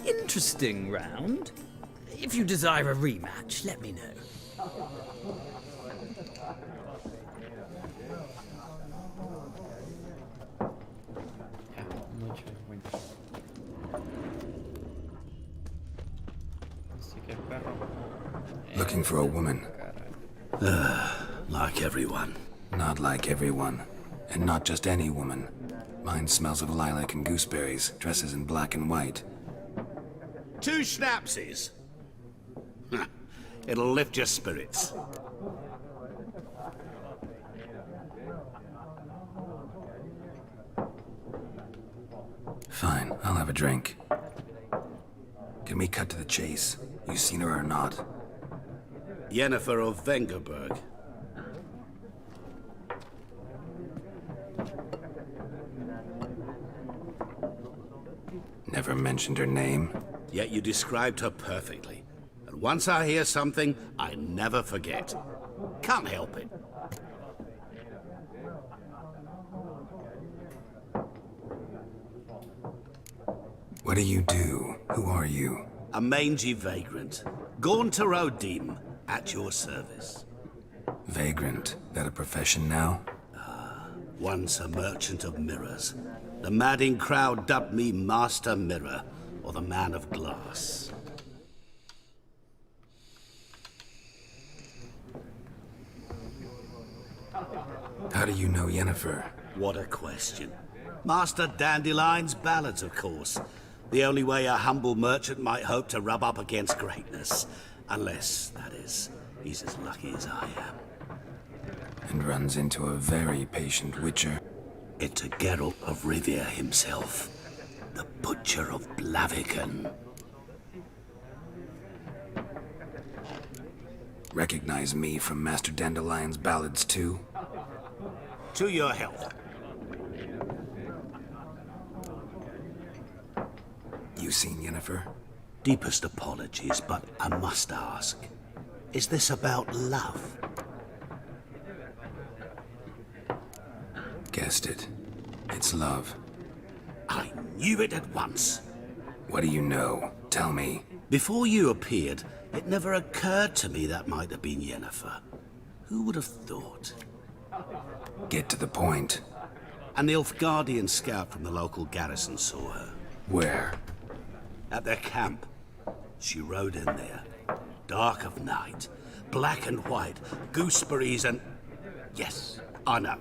Speaker 13: interesting round. If you desire a rematch, let me know.
Speaker 3: Looking for a woman.
Speaker 9: Like everyone.
Speaker 3: Not like everyone. And not just any woman. Mine smells of lilac and gooseberries, dresses in black and white.
Speaker 9: 2 schnapsies. Huh. It'll lift your spirits.
Speaker 3: Fine, I'll have a drink. Can we cut to the chase? You seen her or not?
Speaker 9: Yennefer of Vengerberg.
Speaker 3: Never mentioned her name.
Speaker 9: Yet you described her perfectly. And once I hear something, I never forget. Can't help it.
Speaker 3: What do you do? Who are you?
Speaker 9: A mangy vagrant. Gaunter Odim, at your service.
Speaker 3: Vagrant. That a profession now?
Speaker 9: Once a merchant of mirrors. The madding crowd dubbed me Master Mirror, or the Man of Glass.
Speaker 3: How do you know Yennefer?
Speaker 9: What a question. Master Dandelion's ballads, of course. The only way a humble merchant might hope to rub up against greatness. Unless, that is, he's as lucky as I am.
Speaker 3: And runs into a very patient witcher.
Speaker 9: Into Geralt of Rivia himself. The Butcher of Blaviken.
Speaker 3: Recognize me from Master Dandelion's ballads too?
Speaker 9: To your health.
Speaker 3: You seen Yennefer?
Speaker 9: Deepest apologies, but I must ask. Is this about love?
Speaker 3: Guessed it. It's love.
Speaker 9: I knew it at once.
Speaker 3: What do you know? Tell me.
Speaker 9: Before you appeared, it never occurred to me that might have been Yennefer. Who would have thought?
Speaker 3: Get to the point.
Speaker 9: An Nilfgaardian scout from the local garrison saw her.
Speaker 3: Where?
Speaker 9: At their camp. She rode in there. Dark of night. Black and white. Gooseberries and... Yes, I know.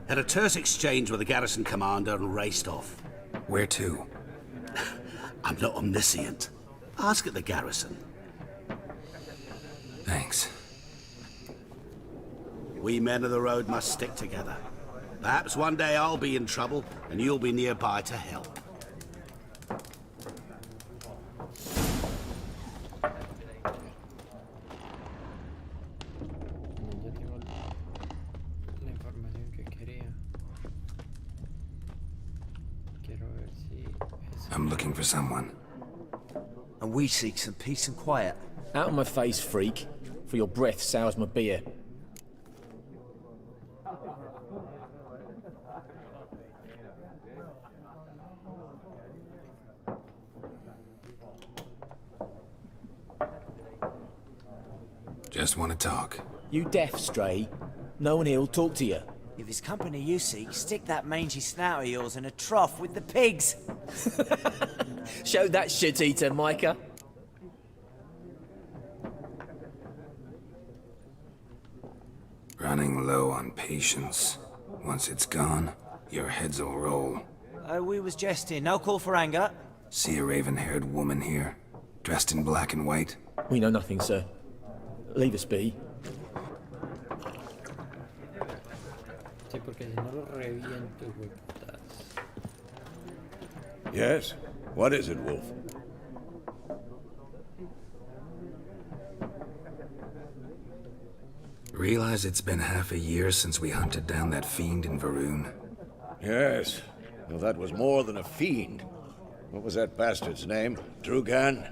Speaker 9: Had a terse exchange with the garrison commander and raced off.
Speaker 3: Where to?
Speaker 9: I'm not omniscient. Ask at the garrison.
Speaker 3: Thanks.
Speaker 9: We men of the road must stick together. Perhaps one day I'll be in trouble and you'll be nearby to help.
Speaker 3: I'm looking for someone.
Speaker 11: And we seek some peace and quiet.
Speaker 12: Out of my face, freak. For your breath sours my beer.
Speaker 3: Just want to talk.
Speaker 12: You deaf, Stray? No one here'll talk to you.
Speaker 11: If it's company you seek, stick that mangy snout of yours in a trough with the pigs.
Speaker 12: Show that shit-eater, Micah.
Speaker 3: Running low on patience. Once it's gone, your heads'll roll.
Speaker 11: We was jesting. No call for anger.
Speaker 3: See a raven-haired woman here? Dressed in black and white?
Speaker 12: We know nothing, sir. Leave us be.
Speaker 1: Sí, porque si no lo reviento, hueputas.
Speaker 5: Yes? What is it, Wolf?
Speaker 3: Realize it's been half a year since we hunted down that fiend in Varun?
Speaker 5: Yes. Well, that was more than a fiend. What was that bastard's name? Drugan?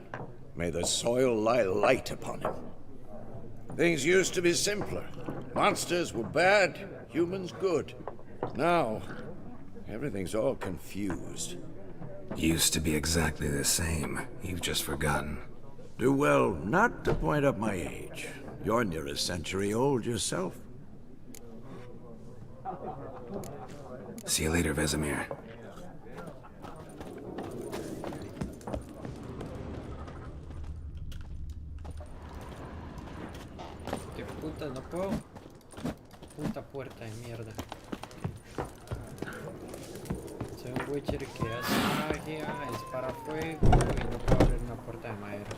Speaker 5: May the soil lie light upon him. Things used to be simpler. Monsters were bad, humans good. Now, everything's all confused.
Speaker 3: Used to be exactly the same. You've just forgotten.
Speaker 5: Do well not to point up my age. You're near a century old yourself.
Speaker 3: See you later, Vesemir.
Speaker 1: ¿Qué puta? No puedo. Puta puerta de mierda. Soy un Witcher que hace magia, dispara fuego y no puedo abrir una puerta de madera.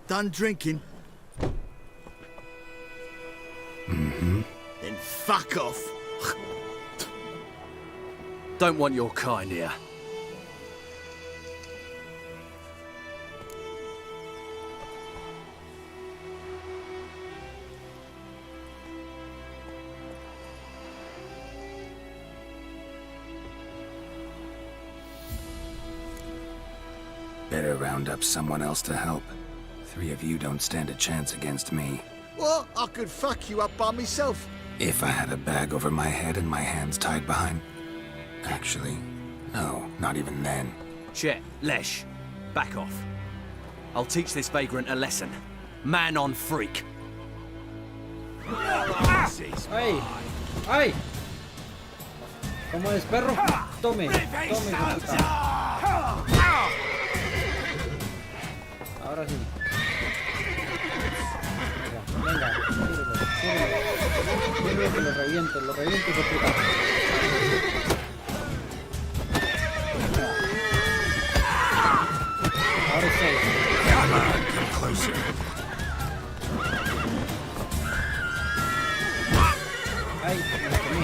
Speaker 8: Done drinking?
Speaker 3: Mm-hmm.
Speaker 8: Then fuck off.
Speaker 14: Don't want your kind here.
Speaker 3: Better round up someone else to help. 3 of you don't stand a chance against me.
Speaker 8: What? I could fuck you up by myself.
Speaker 3: If I had a bag over my head and my hands tied behind... Actually, no, not even then.
Speaker 14: Shit, Lesh. Back off. I'll teach this vagrant a lesson. Man on freak.
Speaker 1: ¡Ay! ¡Ay! ¿Cómo es, perro? Tome, tome, puta. Ahora sí. Venga, tíralo, que lo reviento, hijo de puta. Ahora sí.
Speaker 3: Come on, come closer.
Speaker 1: Ay, me lo comí.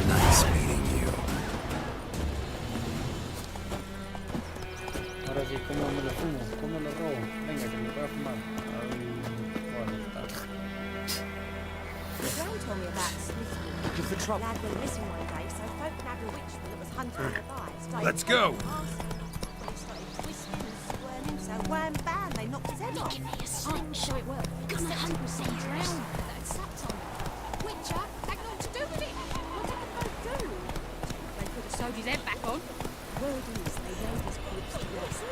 Speaker 3: Nice meeting you.
Speaker 1: Ahora sí, ¿cómo me lo fumo? ¿Cómo lo robo? Venga, que me voy a fumar.
Speaker 15: John told me about Smithy.
Speaker 14: Give the trouble.
Speaker 15: Lad went missing one day, so folk nabbed a witch that was hunting nearby.
Speaker 8: Let's go.
Speaker 15: When he started twisting and squirming, so wham bam, they knocked his head off.
Speaker 6: Give me a slingshot.
Speaker 15: It worked.
Speaker 6: Come on, drown that had sat on it. Witcher had naught to do with it. What did the folk do?
Speaker 15: They put the soldier's head back on. Word is they rode his corpse to rest.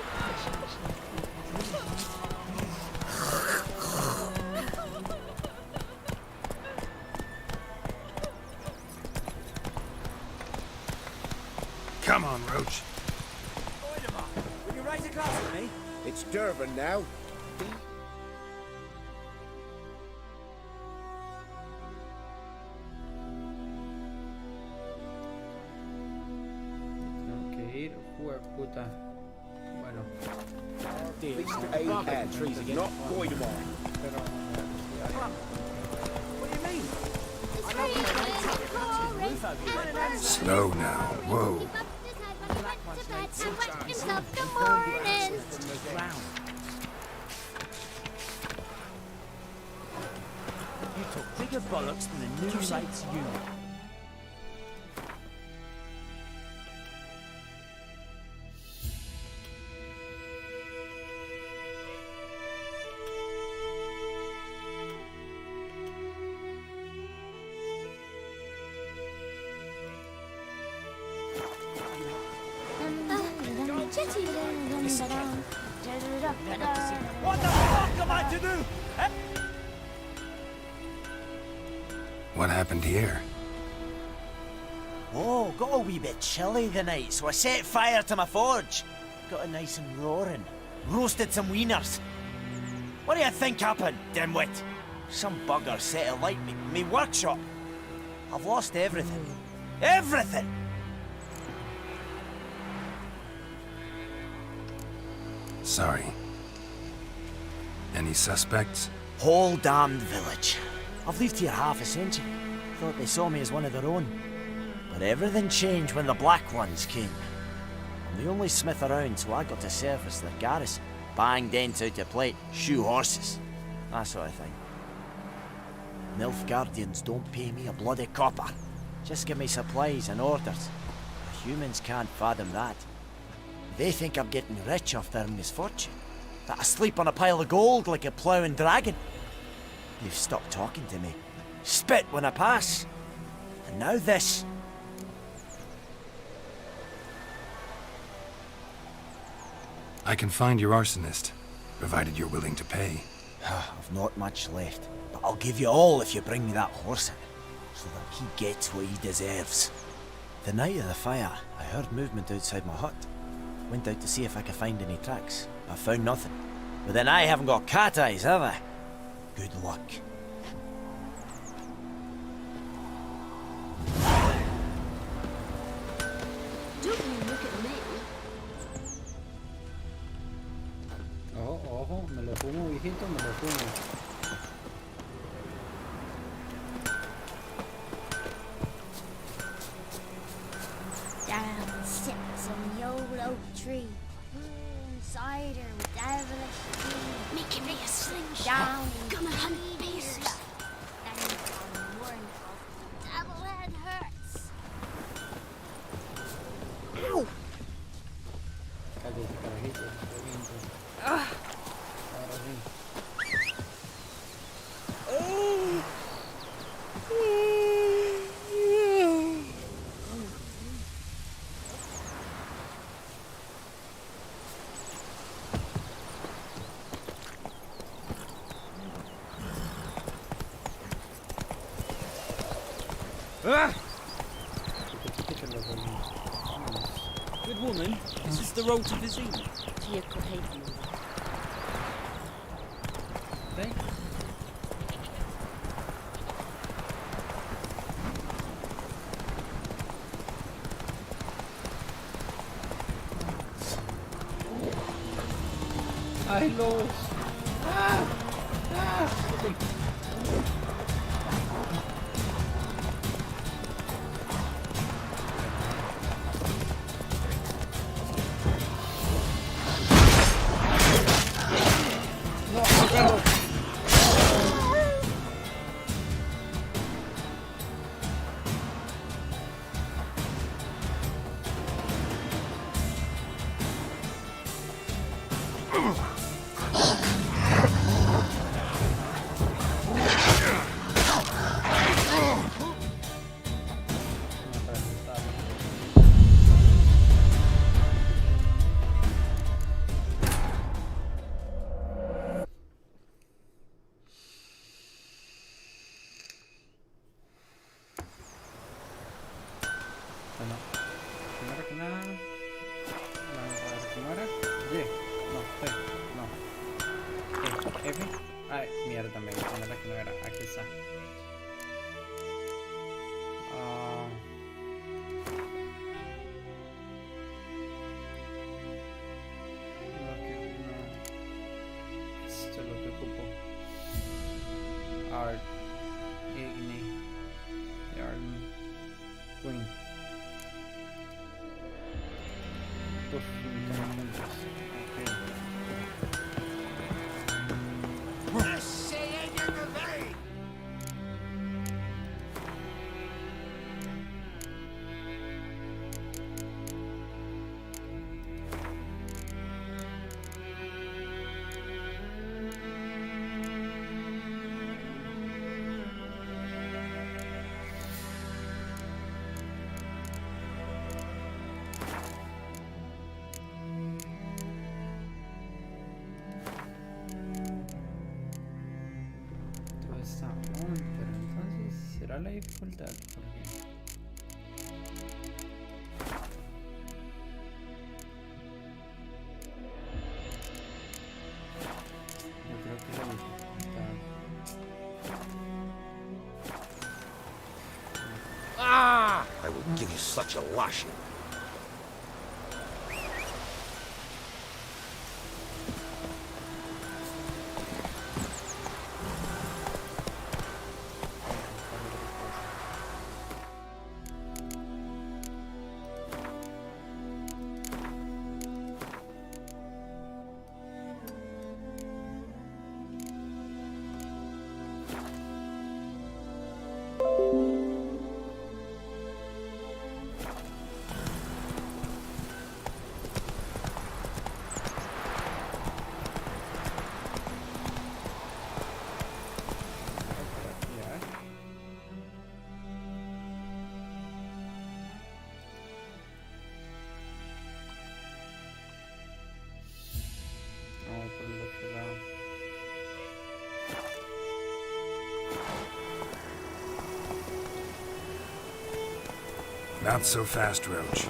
Speaker 8: Come on, Roach.
Speaker 11: Will you raise a glass with me?
Speaker 7: It's Durban now.
Speaker 1: Tengo que ir, puta. Bueno.
Speaker 7: Trees again. Not going on.
Speaker 1: Pero...
Speaker 11: What do you mean?
Speaker 3: Slow now, whoa.
Speaker 11: You took bigger bollocks than the new rates you. What the fuck am I to do?
Speaker 3: What happened here?
Speaker 11: Oh, got a wee bit chilly the night, so I set fire to my forge. Got it nice and roaring. Roasted some wieners. What do you think happened, dimwit? Some bugger set alight me workshop. I've lost everything. Everything!
Speaker 3: Sorry. Any suspects?
Speaker 11: Whole damned village. I've lived here half a century. Thought they saw me as one of their own. But everything changed when the Black Ones came. I'm the only smith around, so I got to service their garrison. Bang dents out of plate, shoe horses. That sort of thing. Nilfgaardians don't pay me a bloody copper. Just give me supplies and orders. The humans can't fathom that. They think I'm getting rich off their misfortune. That I sleep on a pile of gold like a ploughing dragon. They've stopped talking to me. Spit when I pass. And now this.
Speaker 3: I can find your arsonist, provided you're willing to pay.
Speaker 11: I've not much left, but I'll give you all if you bring me that horse in, so that he gets what he deserves. The night of the fire, I heard movement outside my hut. Went out to see if I could find any tracks. I found nothing. But then I haven't got cat eyes, have I? Good luck.
Speaker 10: Don't you look at me.
Speaker 1: Ojo, ojo, me lo fumo, viejito, me lo fumo.
Speaker 6: Down sits on the old oak tree. Cider with devilish tea.
Speaker 15: Making me a slingshot.
Speaker 6: Down
Speaker 15: Gonna hunt
Speaker 6: bears.
Speaker 15: bears.
Speaker 6: And on the morning of the devil head hurts.
Speaker 10: Ow!
Speaker 1: Cállate, carajito, reviento.
Speaker 10: Ah.
Speaker 1: Ahora sí.
Speaker 13: Good woman, this is the road to Vizina.
Speaker 1: Thanks. ¡Ay, los! ¡Ah! ¡Ah! ¡No, perro! Bueno, primero que nada, vamos a ver cómo era. Y, no, T, no. F, ay, mierda, me voy a poner la que no era. Aquí está. Lo que no. Esto es lo que ocupo. Art, Igni, Yarn, Queen. Uf, me quedan juntos. Todo está on, pero entonces será la dificultad porque yo creo que la dificultad.
Speaker 5: Ah! I will give you such a lashing.
Speaker 3: Not so fast, Roach.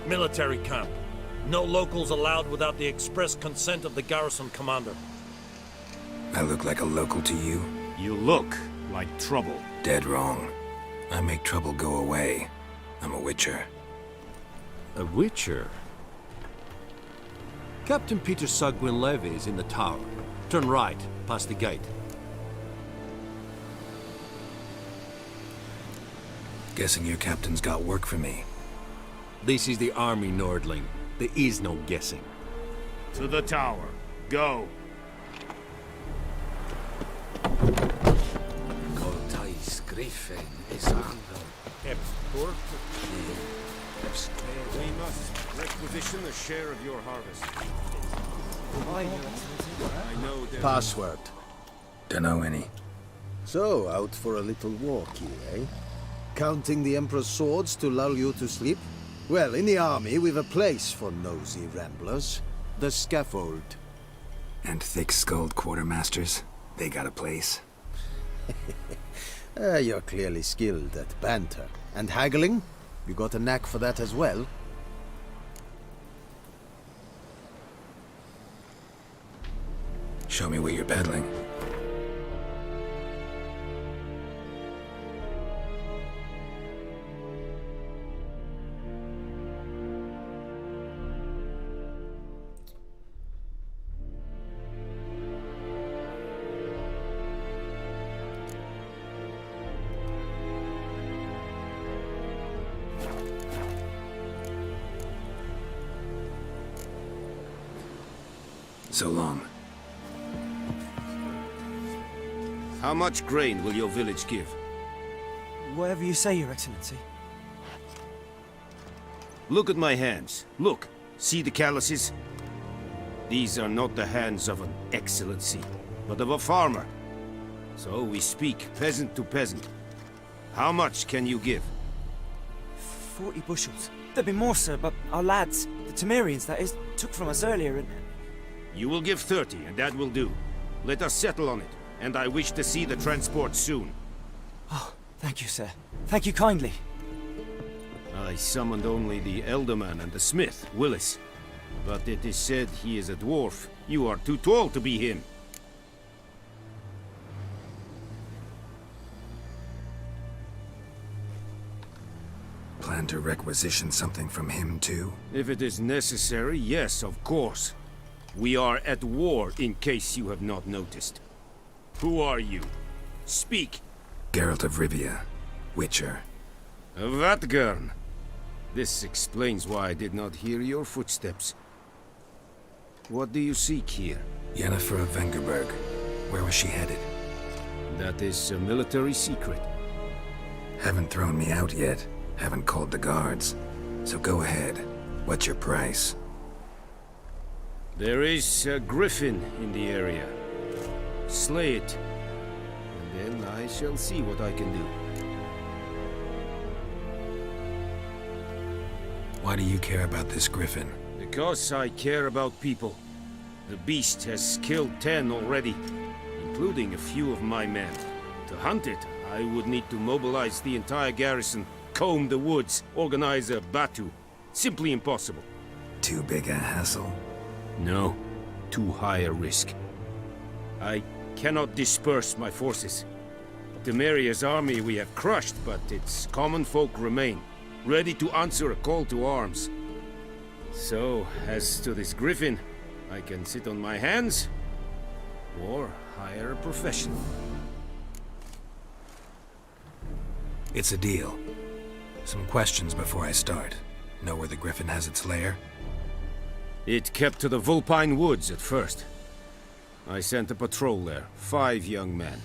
Speaker 7: Military camp. No locals allowed without the express consent of the garrison commander.
Speaker 3: I look like a local to you?
Speaker 9: You look like trouble.
Speaker 3: Dead wrong. I make trouble go away. I'm a witcher.
Speaker 14: A witcher? Captain Peter Sagwin Levy is in the tower. Turn right, past the gate.
Speaker 3: Guessing your captain's got work for me.
Speaker 14: This is the army, Nordling. There is no guessing.
Speaker 9: To the tower. Go.
Speaker 5: We must requisition a share of your harvest. I know there...
Speaker 2: Password.
Speaker 3: Dunno any.
Speaker 2: So, out for a little walkie, eh? Counting the Emperor's swords to lull you to sleep? Well, in the army, we've a place for nosy ramblers. The scaffold.
Speaker 3: And thick-skulled quartermasters? They got a place?
Speaker 2: You're clearly skilled at banter. And haggling? You got a knack for that as well?
Speaker 3: Show me what you're peddling. So long.
Speaker 9: How much grain will your village give?
Speaker 11: Whatever you say, Your Excellency.
Speaker 9: Look at my hands. Look. See the calluses? These are not the hands of an excellency, but of a farmer. So we speak peasant to peasant. How much can you give?
Speaker 11: 40 bushels. There'd be more, sir, but our lads, the Temerians, that is, took from us earlier and...
Speaker 9: You will give 30, and that will do. Let us settle on it, and I wish to see the transport soon.
Speaker 11: Oh, thank you, sir. Thank you kindly.
Speaker 9: I summoned only the Elderman and the smith, Willis. But it is said he is a dwarf. You are too tall to be him.
Speaker 3: Plan to requisition something from him, too?
Speaker 9: If it is necessary, yes, of course. We are at war, in case you have not noticed. Who are you? Speak!
Speaker 3: Geralt of Rivia, Witcher.
Speaker 9: Vatgern. This explains why I did not hear your footsteps. What do you seek here?
Speaker 3: Yennefer of Vengerberg. Where was she headed?
Speaker 7: That is a military secret.
Speaker 3: Haven't thrown me out yet. Haven't called the guards. So go ahead. What's your price?
Speaker 7: There is a griffin in the area. Slay it, and then I shall see what I can do.
Speaker 3: Why do you care about this griffin?
Speaker 7: Because I care about people. The beast has killed 10 already, including a few of my men. To hunt it, I would need to mobilize the entire garrison, comb the woods, organize a battue. Simply impossible.
Speaker 3: Too big a hassle?
Speaker 7: No, too high a risk. I cannot disperse my forces. Temeria's army we have crushed, but its common folk remain, ready to answer a call to arms. So, as to this griffin, I can sit on my hands, or hire a professional.
Speaker 3: It's a deal. Some questions before I start. Know where the griffin has its lair?
Speaker 7: It kept to the Vulpine Woods at first. I sent a patrol there, 5 young men.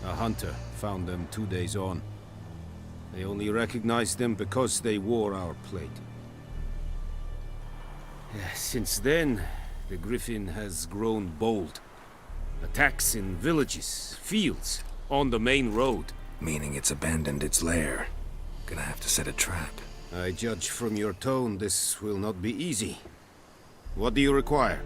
Speaker 7: A hunter found them 2 days on. They only recognized them because they wore our plate. Since then, the griffin has grown bold. Attacks in villages, fields, on the main road.
Speaker 3: Meaning it's abandoned its lair. Gonna have to set a trap.
Speaker 7: I judge from your tone this will not be easy. What do you require?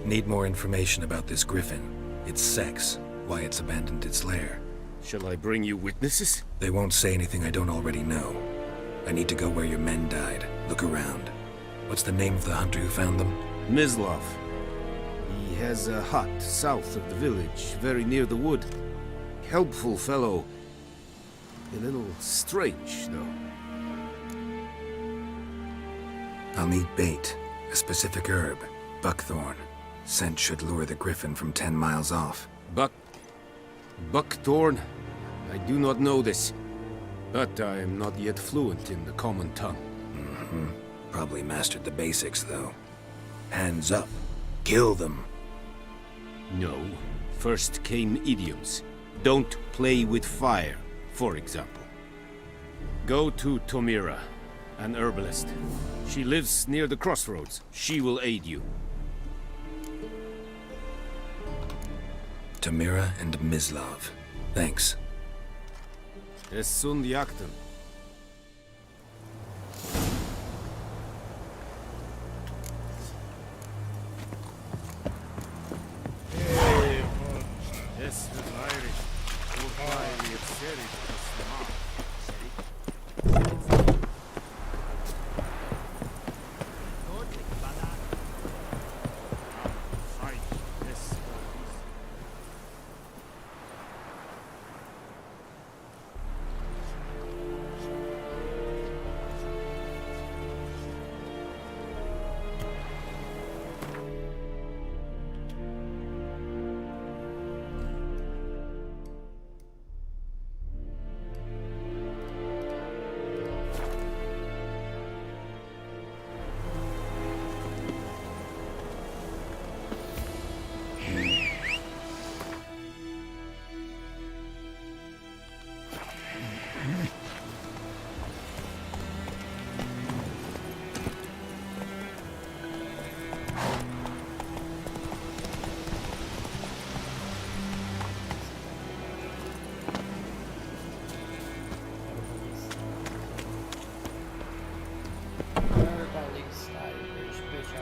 Speaker 3: Need more information about this griffin. Its sex, why it's abandoned its lair.
Speaker 7: Shall I bring you witnesses?
Speaker 3: They won't say anything I don't already know. I need to go where your men died. Look around. What's the name of the hunter who found them?
Speaker 7: Mislav. He has a hut south of the village, very near the wood. Helpful fellow. A little strange, though.
Speaker 3: I'll need bait. A specific herb. Buckthorn. Scent should lure the griffin from 10 miles off.
Speaker 7: Buckthorn? I do not know this. But I am not yet fluent in the common tongue.
Speaker 3: Mm-hmm. Probably mastered the basics, though. Hands up. Kill them.
Speaker 7: No. First came idioms. Don't play with fire, for example. Go to Tomira, an herbalist. She lives near the crossroads. She will aid you.
Speaker 3: Tomira and Mislav. Thanks.
Speaker 7: Es sunt jagten. Es wird Irish. Urfai wird Serit.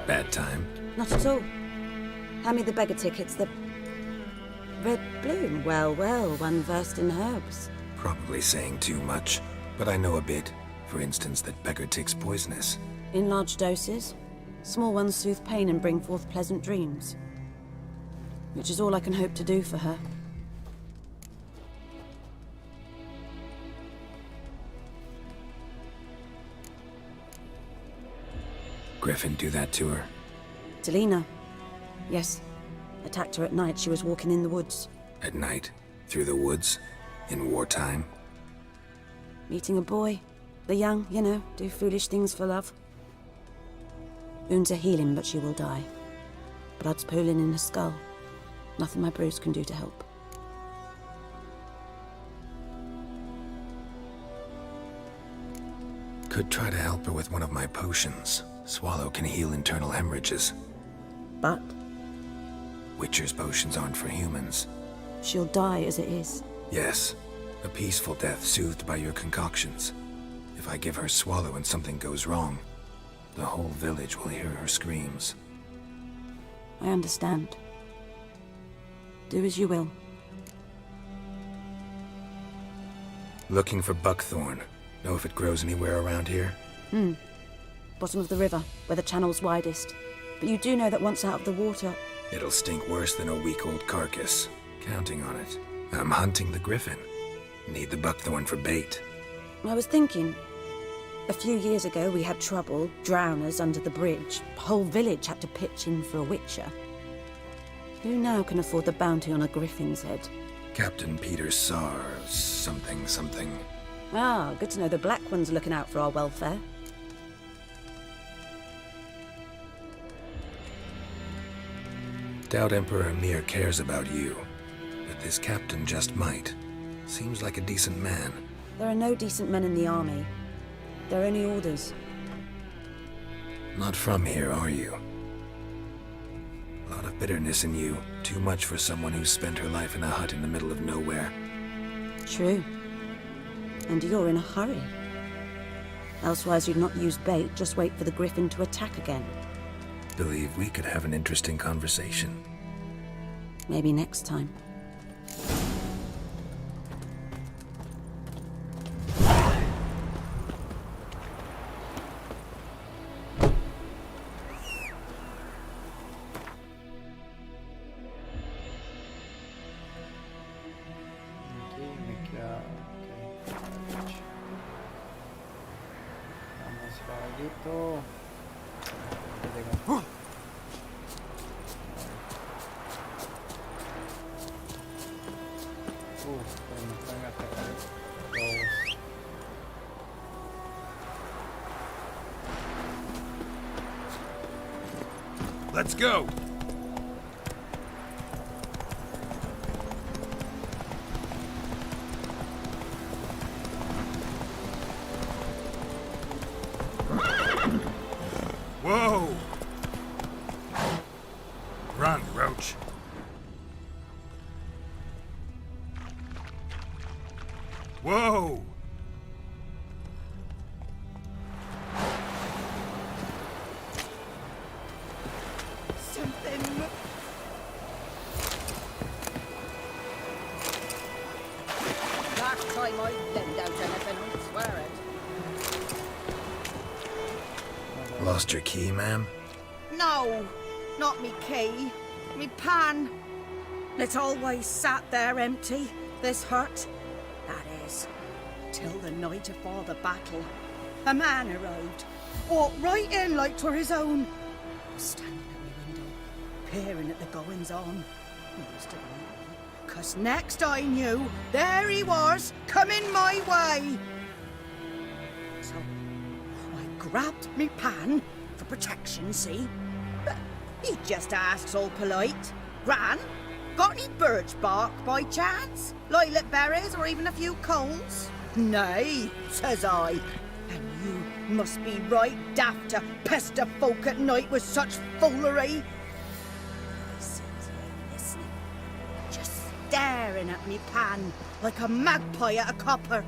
Speaker 3: Bad time?
Speaker 16: Not at all. Hand me the beggar tickets, the... Red bloom. Well, well, one versed in herbs.
Speaker 3: Probably saying too much, but I know a bit. For instance, that beggar tick's poisonous.
Speaker 16: In large doses. Small ones soothe pain and bring forth pleasant dreams. Which is all I can hope to do for her.
Speaker 3: Griffin do that to her?
Speaker 16: Delina. Yes. Attacked her at night. She was walking in the woods.
Speaker 3: At night? Through the woods? In wartime?
Speaker 16: Meeting a boy. The young, you know, do foolish things for love. Wounds are healing, but she will die. Blood's pooling in her skull. Nothing my brews can do to help.
Speaker 3: Could try to help her with one of my potions. Swallow can heal internal hemorrhages.
Speaker 16: But
Speaker 3: Witcher's potions aren't for humans.
Speaker 16: she'll die as it is.
Speaker 3: Yes, a peaceful death soothed by your concoctions. If I give her Swallow and something goes wrong, the whole village will hear her screams.
Speaker 16: I understand. Do as you will.
Speaker 3: Looking for buckthorn. Know if it grows anywhere around here?
Speaker 16: Bottom of the river, where the channel's widest. But you do know that once out of the water...
Speaker 3: It'll stink worse than a week-old carcass. Counting on it. I'm hunting the griffin. Need the buckthorn for bait.
Speaker 16: I was thinking... A few years ago we had trouble, drowners under the bridge. Whole village had to pitch in for a witcher. Who now can afford the bounty on a griffin's head?
Speaker 3: Captain Peter Sar... something.
Speaker 16: Ah, good to know the Black One's looking out for our welfare.
Speaker 3: Doubt Emperor Emir cares about you. But this captain just might. Seems like a decent man.
Speaker 16: There are no decent men in the army. They're only orders.
Speaker 3: Not from here, are you? A lot of bitterness in you. Too much for someone who's spent her life in a hut in the middle of nowhere.
Speaker 16: True. And you're in a hurry. Elsewise you'd not use bait, just wait for the griffin to attack again.
Speaker 3: Believe we could have an interesting conversation.
Speaker 16: Maybe next time.
Speaker 1: Aquí me queda... ok. Vamos caballito. Pues me pueden atacar los...
Speaker 7: Let's go! Whoa! Run, Roach. Whoa!
Speaker 10: Something... Last time I lend out anything, I swear it.
Speaker 3: Lost your key, ma'am?
Speaker 10: No, not me key. Me pan. It always sat there empty, this hut. That is, till the night afore the battle. A man arrived, walked right in like 'twere his own. Was standing at my window, peering at the goings-on. He must have known, 'cause next I knew, there he was, coming my way. So I grabbed me pan for protection, see? But he just asks all polite, Gran, got any birch bark by chance? Lilac berries or even a few coals? Nay, says I. And you must be right daft to pester folk at night with such foolery. I sits here listening, just staring at me pan like a magpie at a copper.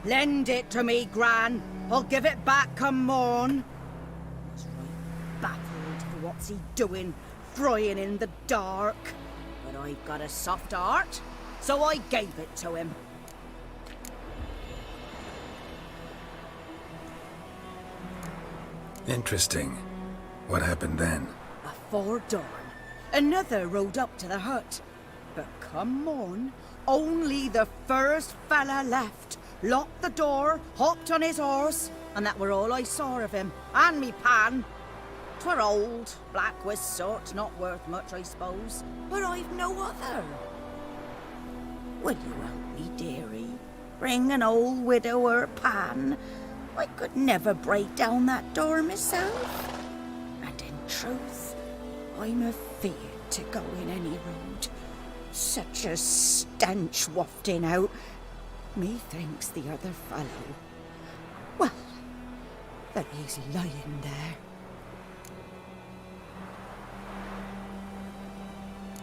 Speaker 10: Lend it to me, Gran. I'll give it back come morn. I was right baffled for what's he doing, frying in the dark. But I've got a soft heart, so I gave it to him.
Speaker 3: Interesting. What happened then?
Speaker 10: Afore dawn, another rode up to the hut. But come morn, only the first fella left. Locked the door, hopped on his horse, and that were all I saw of him, and me pan. 'Twere old, black with soot, not worth much, I suppose, but I've no other. Will you help me, dearie? Bring an old widower pan. I could never break down that door myself.
Speaker 16: truth, I'm afeard to go in any road. Such a stench wafting out. Methinks the other fellow. Well, there he's lying there.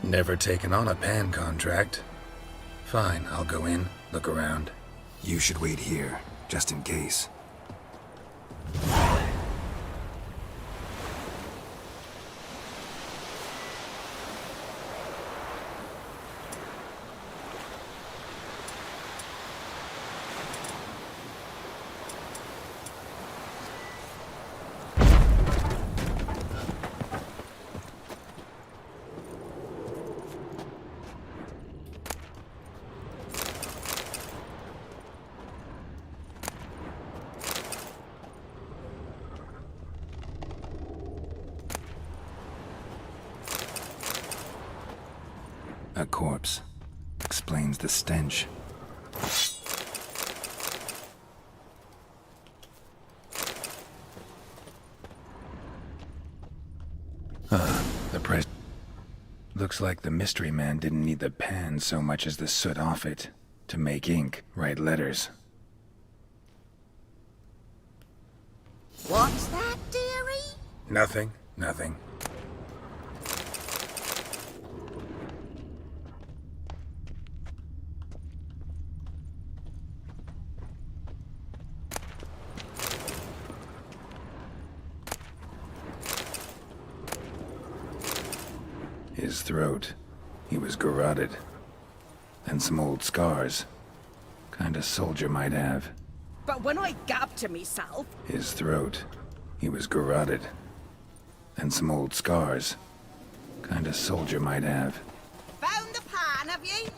Speaker 3: Never taken on a pan contract. Fine, I'll go in, look around. You should wait here, just in case. A corpse. Explains the stench. The press. Looks like the mystery man didn't need the pan so much as the soot off it to make ink, write letters.
Speaker 16: What's that, dearie?
Speaker 3: Nothing, nothing. His throat. He was garroted. And some old scars. Kinda soldier might have.
Speaker 16: But when I gab to myself...
Speaker 3: His throat. He was garroted. And some old scars. Kinda soldier might have.
Speaker 16: Found the pan, have ye?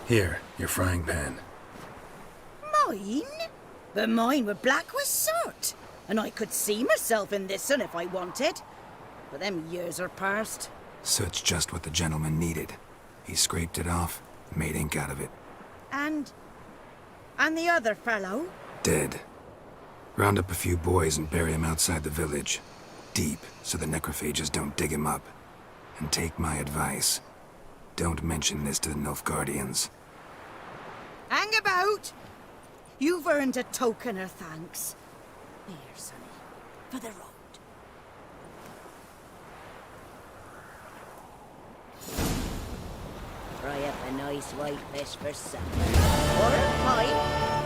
Speaker 3: Here, your frying pan.
Speaker 16: Mine? But mine were black with soot. And I could see myself in this one if I wanted. But them years are past.
Speaker 3: Soot's just what the gentleman needed. He scraped it off, made ink out of it.
Speaker 16: And the other fellow?
Speaker 3: Dead. Round up a few boys and bury him outside the village. Deep, so the necrophages don't dig him up. And take my advice. Don't mention this to the Nilfgaardians.
Speaker 16: Hang about! You've earned a token of thanks. Here, sonny, for the road. Fry up a nice white fish for supper. Or a pipe.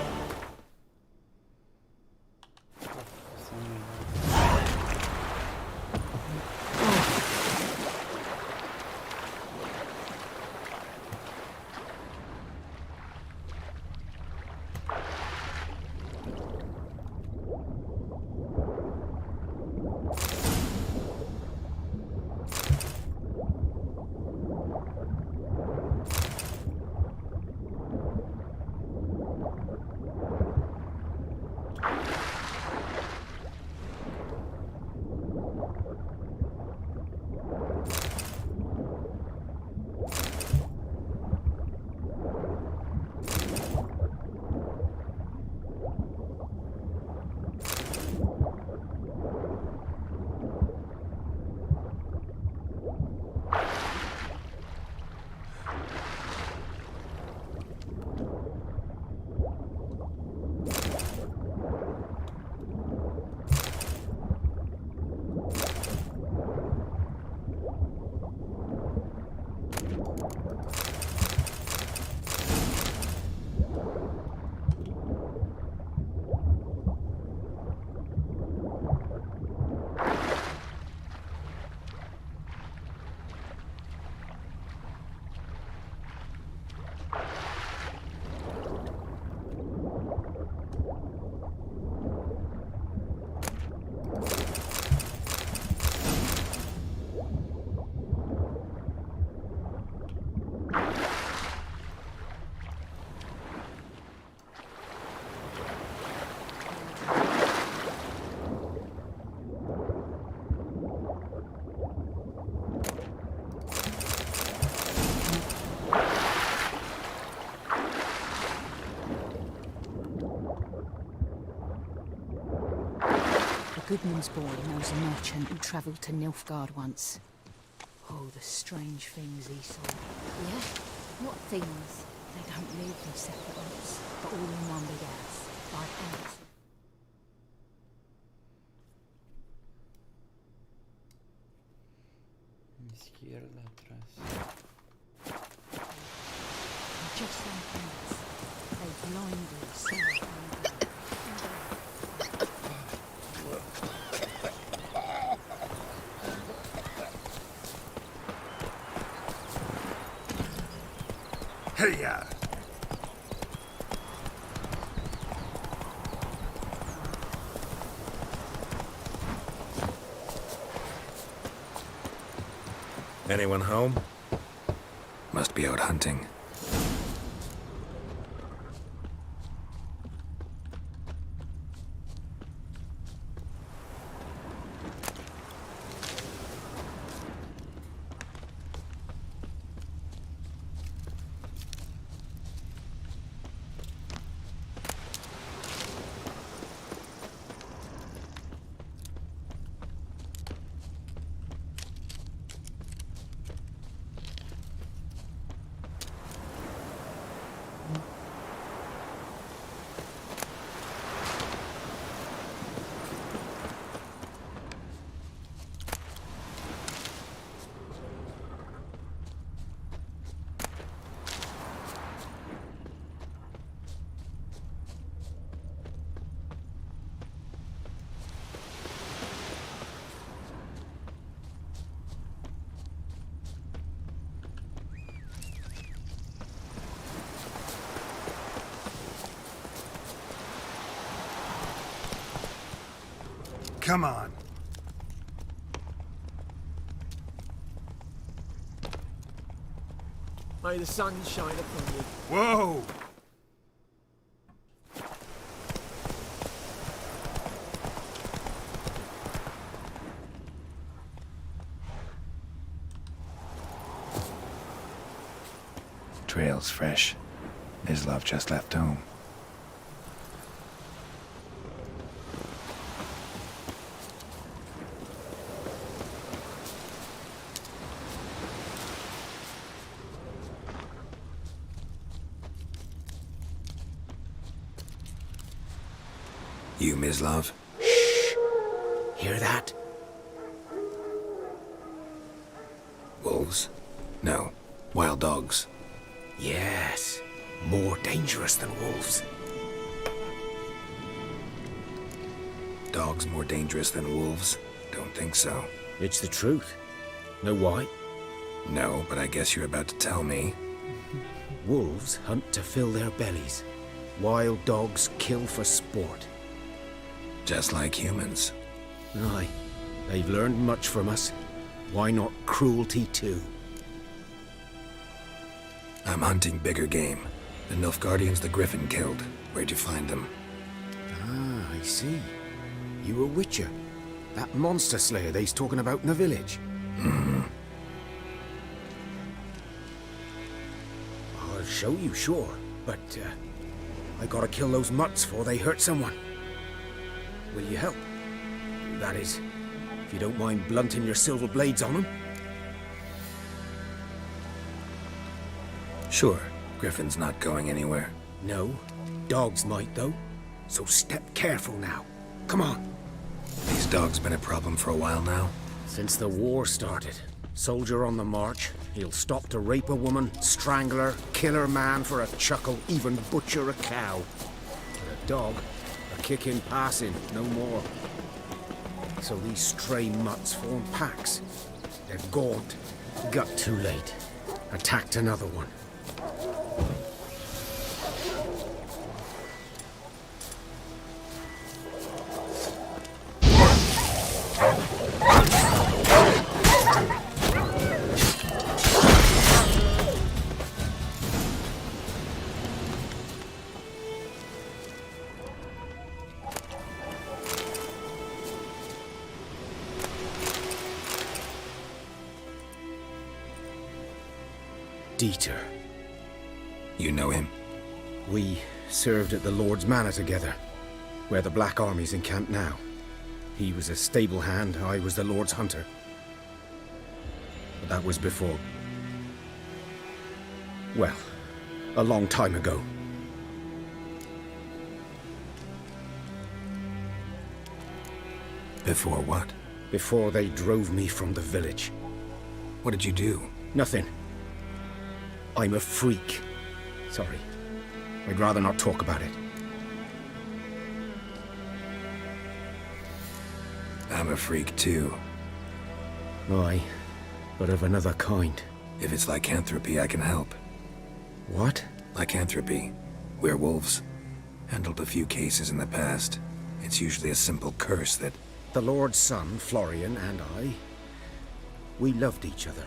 Speaker 15: Goodman's boy knows a merchant who travelled to Nilfgaard once. Oh, the strange things he saw.
Speaker 6: Yeah? What things?
Speaker 15: They don't live in separate huts, but all in one big house, like ours.
Speaker 1: Izquierda atrás.
Speaker 15: Just like ants, they blindly saw
Speaker 3: Hey-ya!
Speaker 17: Anyone home?
Speaker 3: Must be out hunting.
Speaker 17: Come on.
Speaker 11: May the sun shine upon you.
Speaker 17: Whoa!
Speaker 3: Trail's fresh. Islov just left home. You, Mislov?
Speaker 9: Shh! Hear that?
Speaker 3: Wolves? No. Wild dogs.
Speaker 9: Yes. More dangerous than wolves.
Speaker 3: Dogs more dangerous than wolves? Don't think so.
Speaker 7: It's the truth. Know why?
Speaker 3: No, but I guess you're about to tell me.
Speaker 7: Wolves hunt to fill their bellies. Wild dogs kill for sport.
Speaker 3: Just like humans.
Speaker 7: Aye. They've learned much from us. Why not cruelty too?
Speaker 3: I'm hunting bigger game. The Nilfgaardians the Griffin killed. Where'd you find them?
Speaker 7: Ah, I see. You a witcher. That monster slayer they's talking about in the village. I'll show you, sure. But, I gotta kill those mutts before they hurt someone. Will you help? That is, if you don't mind blunting your silver blades on them.
Speaker 3: Sure. Griffin's not going anywhere.
Speaker 7: No. Dogs might, though. So step careful now. Come on.
Speaker 3: These dogs been a problem for a while now?
Speaker 7: Since the war started. Soldier on the march. He'll stop to rape a woman, strangle her, kill her man for a chuckle, even butcher a cow. But a dog, a kick in passing, no more. So these stray mutts form packs. They're gaunt. Got too late. Attacked another one. Dieter.
Speaker 3: You know him?
Speaker 7: We served at the Lord's Manor together, where the Black Army's encamped now. He was a stable hand, I was the Lord's hunter. But that was before... well, a long time ago.
Speaker 3: Before what?
Speaker 7: Before they drove me from the village.
Speaker 3: What did you do?
Speaker 7: Nothing. I'm a freak. Sorry. I'd rather not talk about it.
Speaker 3: I'm a freak too.
Speaker 7: Aye, but of another kind.
Speaker 3: If it's lycanthropy, I can help.
Speaker 7: What?
Speaker 3: Lycanthropy. Werewolves. Handled a few cases in the past. It's usually a simple curse that...
Speaker 7: The Lord's son, Florian, and I... we loved each other.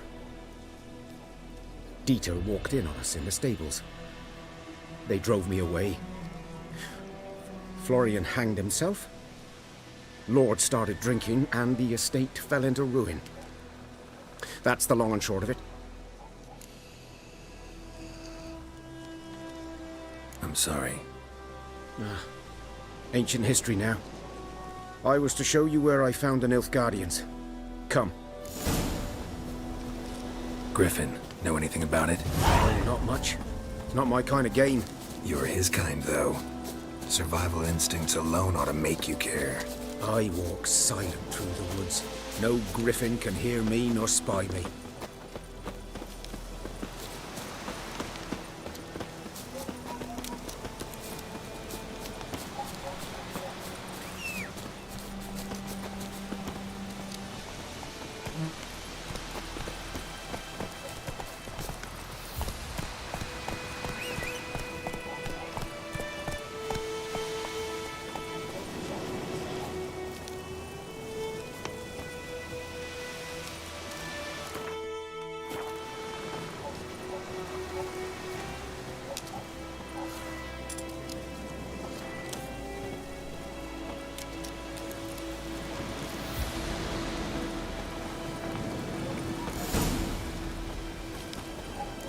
Speaker 7: Dieter walked in on us in the stables. They drove me away. Florian hanged himself. Lord started drinking, and the estate fell into ruin. That's the long and short of it.
Speaker 3: I'm sorry.
Speaker 7: Ancient history now. I was to show you where I found the Nilfgaardians. Come.
Speaker 3: Griffin, know anything about it?
Speaker 7: Oh, not much. It's not my kind of game.
Speaker 3: You're his kind, though. Survival instincts alone ought to make you care.
Speaker 7: I walk silent through the woods. No griffin can hear me nor spy me.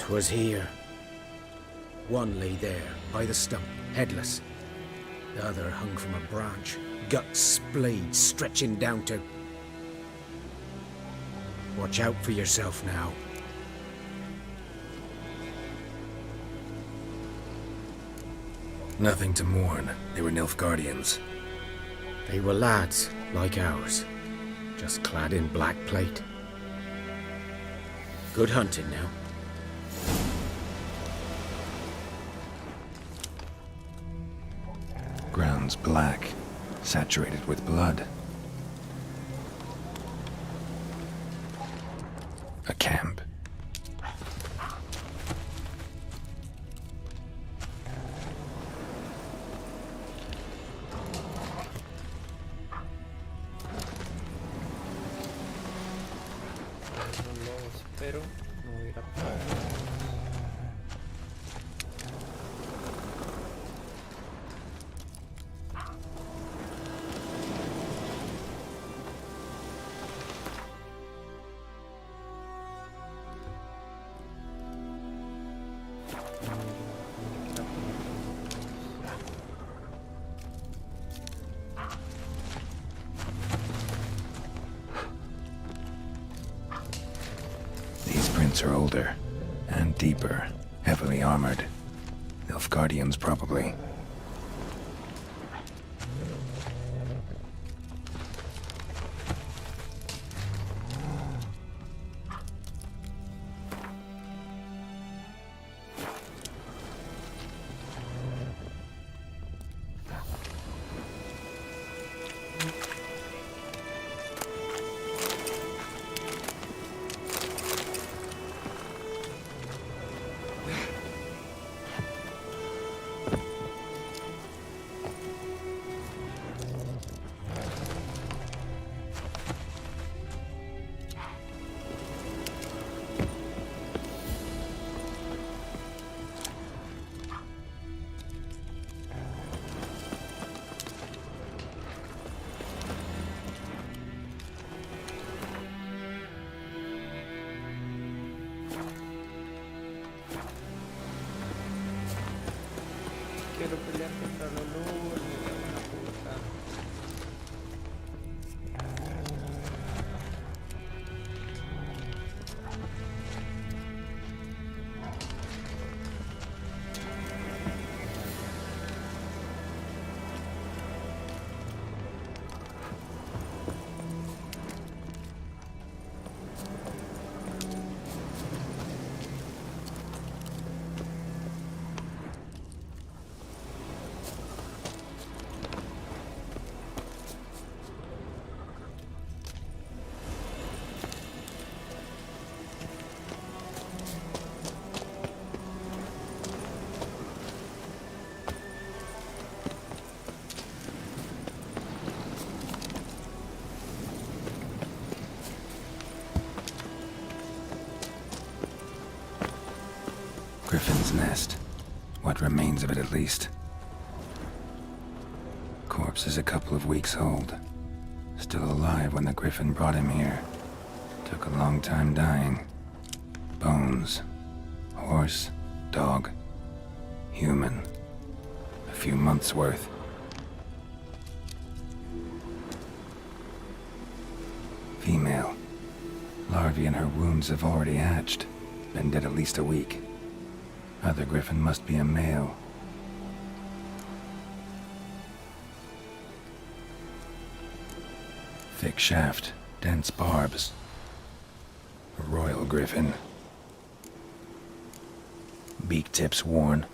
Speaker 7: Was here. One lay there, by the stump, headless. The other hung from a branch, guts splayed, stretching down to... Watch out for yourself now.
Speaker 3: Nothing to mourn. They were Nilfgaardians.
Speaker 7: They were lads, like ours, just clad in black plate. Good hunting now.
Speaker 3: Ground's black, saturated with blood. A camp.
Speaker 1: Pero no voy a ir a...
Speaker 3: Are older and deeper, heavily armored. Nilfgaardians, probably. Quiero pelear contra los lobos, me cago en la puta. griffin's nest. What remains of it, at least. Corpse is a couple of weeks old. Still alive when the griffin brought him here. Took a long time dying. Bones. Horse. Dog. Human. A few months' worth. Female. Larvae in her wounds have already hatched. Been dead at least a week. Other griffin must be a male. Thick shaft, dense barbs. A royal griffin. Beak tips worn.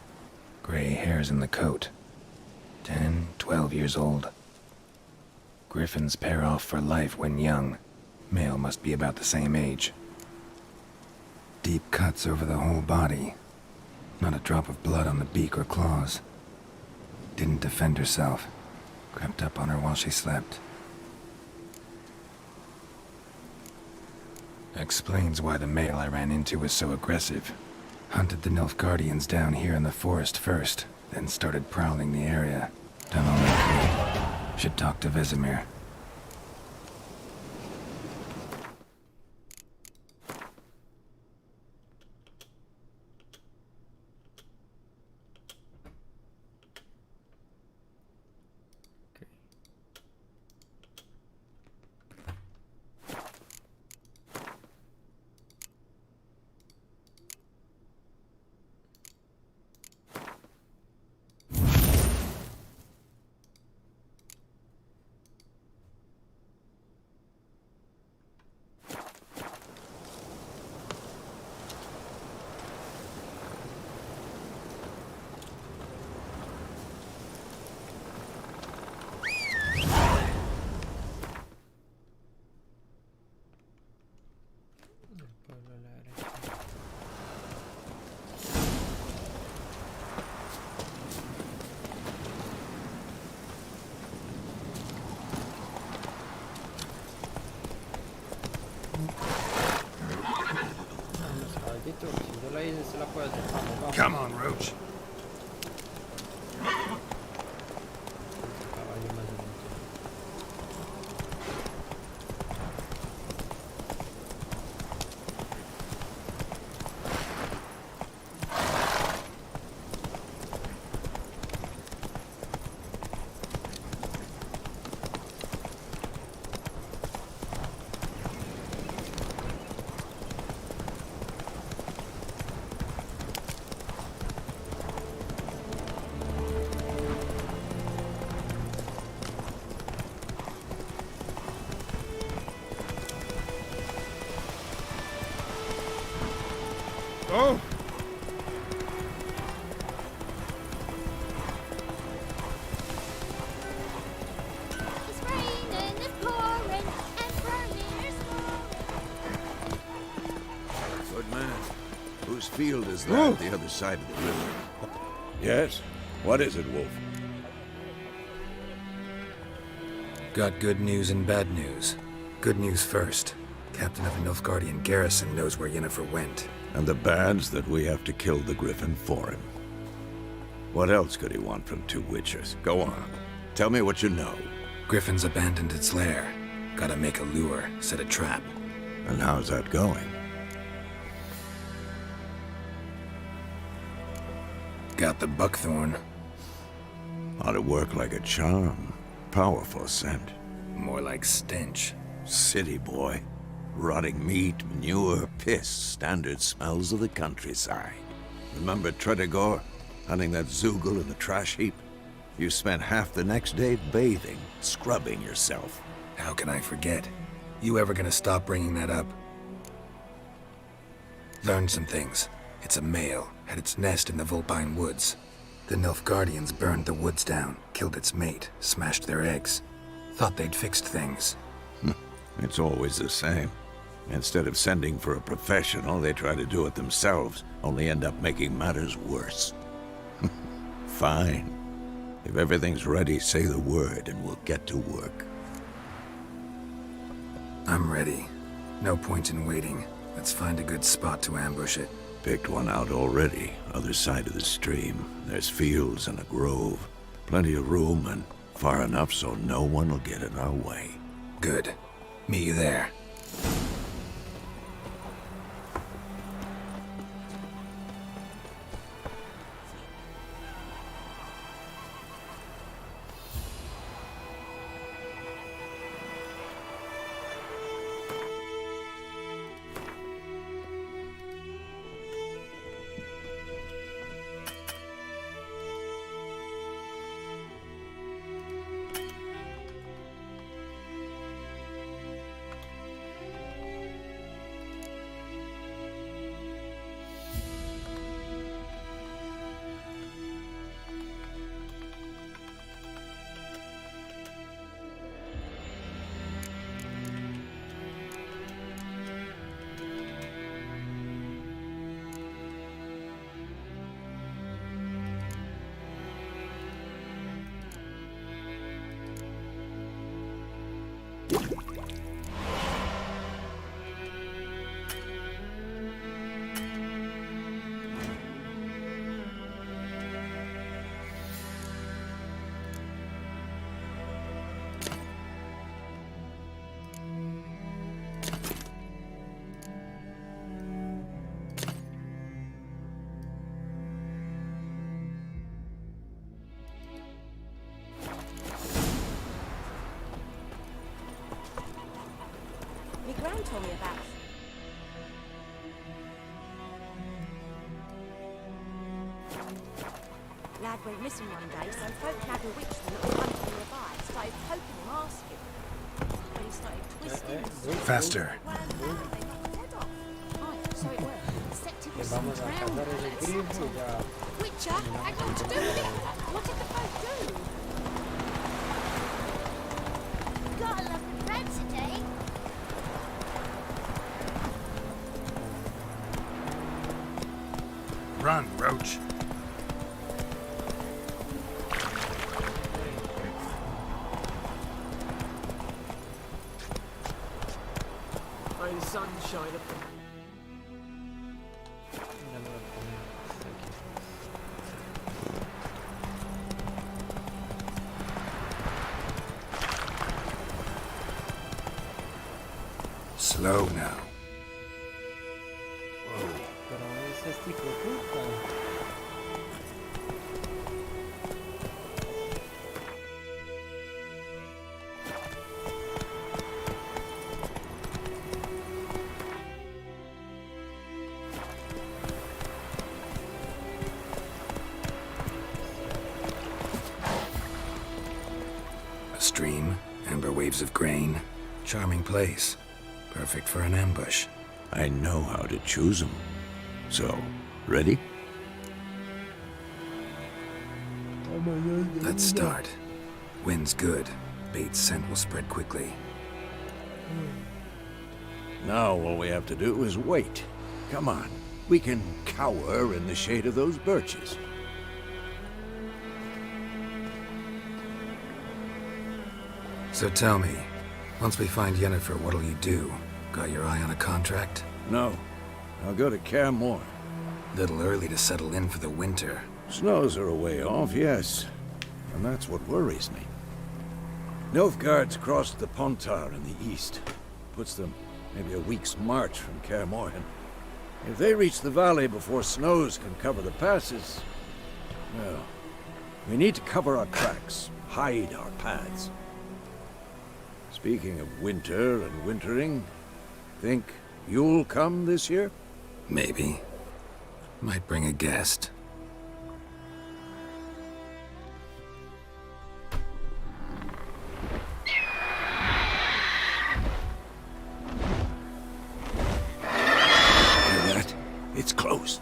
Speaker 3: Gray hairs in the coat. 10, 12 years old. Griffins pair off for life when young. Male must be about the same age. Deep cuts over the whole body. Not a drop of blood on the beak or claws. Didn't defend herself. Crept up on her while she slept. Explains why the male I ran into was so aggressive. Hunted the Nilfgaardians down here in the forest first, then started prowling the area. Done all I could. Should talk to Vesemir.
Speaker 17: Come on, Roach.
Speaker 7: Oh!
Speaker 6: It's raining, it's pouring, and Vermeer's
Speaker 5: Good man. Whose field is that at the other side of the river? Yes? What is it, Wolf?
Speaker 3: Got good news and bad news. Good news first. Captain of the Nilfgaardian garrison knows where Yennefer went.
Speaker 5: And the bad's that we have to kill the griffin for him. What else could he want from two witchers? Go on. Tell me what you know.
Speaker 3: Griffin's abandoned its lair. Gotta make a lure, set a trap.
Speaker 5: And how's that going?
Speaker 3: Got the buckthorn.
Speaker 5: Ought to work like a charm. Powerful scent.
Speaker 3: More like stench.
Speaker 5: City boy. Rotting meat, manure, piss, standard smells of the countryside. Remember Tredegor? Hunting that Zoogle in the trash heap? You spent half the next day bathing, scrubbing yourself.
Speaker 3: How can I forget? You ever gonna stop bringing that up? Learned some things. It's a male, had its nest in the Vulpine Woods. The Nilfgaardians burned the woods down, killed its mate, smashed their eggs. Thought they'd fixed things.
Speaker 5: It's always the same. Instead of sending for a professional, they try to do it themselves, only end up making matters worse. Fine. If everything's ready, say the word and we'll get to work.
Speaker 3: I'm ready. No point in waiting. Let's find a good spot to ambush it.
Speaker 5: Picked one out already, other side of the stream. There's fields and a grove. Plenty of room and far enough so no one will get in our way.
Speaker 3: Good. Meet you there.
Speaker 16: My gran told me about. Lad went missing one day, so folk nagged a witchman that was hunting nearby. Started poking him, asking. When he started twisting and
Speaker 17: Faster.
Speaker 15: So it worked.
Speaker 1: Que vamos a cazar ese grifo y ya.
Speaker 15: Witcher, hang on to do with it. What did the folk do?
Speaker 6: Gotta love the bread today.
Speaker 17: Run, Roach.
Speaker 11: May the sun shine upon
Speaker 3: Slow now.
Speaker 1: Pero es este hijo de puta.
Speaker 3: A stream, amber waves of grain. Charming place. Perfect for an ambush.
Speaker 5: I know how to choose them. So, ready?
Speaker 3: Let's start. Wind's good. Bait's scent will spread quickly.
Speaker 5: Now all we have to do is wait. Come on. We can cower in the shade of those birches.
Speaker 3: So tell me, once we find Yennefer, what'll you do? Got your eye on a contract?
Speaker 5: No. I'll go to Kaer Morhen.
Speaker 3: Little early to settle in for the winter.
Speaker 5: Snows are a way off, yes. And that's what worries me. Nilfgaard's crossed the Pontar in the east. Puts them maybe a week's march from Kaer Morhen. If they reach the valley before snows can cover the passes, well, we need to cover our tracks, hide our paths. Speaking of winter and wintering, think you'll come this year?
Speaker 3: Maybe. Might bring a guest.
Speaker 5: Hear that? It's close.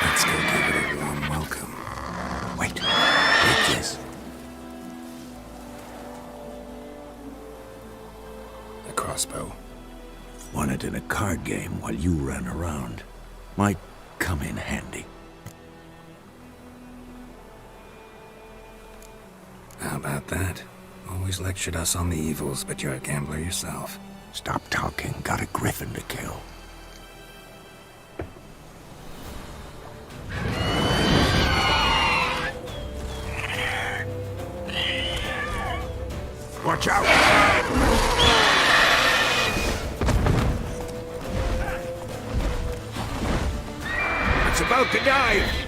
Speaker 3: Let's go give it a warm welcome.
Speaker 5: Wait. Take this.
Speaker 3: A crossbow.
Speaker 5: Won it in a card game while you ran around. Might come in handy.
Speaker 3: How about that? Always lectured us on the evils, but you're a gambler yourself.
Speaker 5: Stop talking. Got a griffin to kill. Watch out! It's about to dive!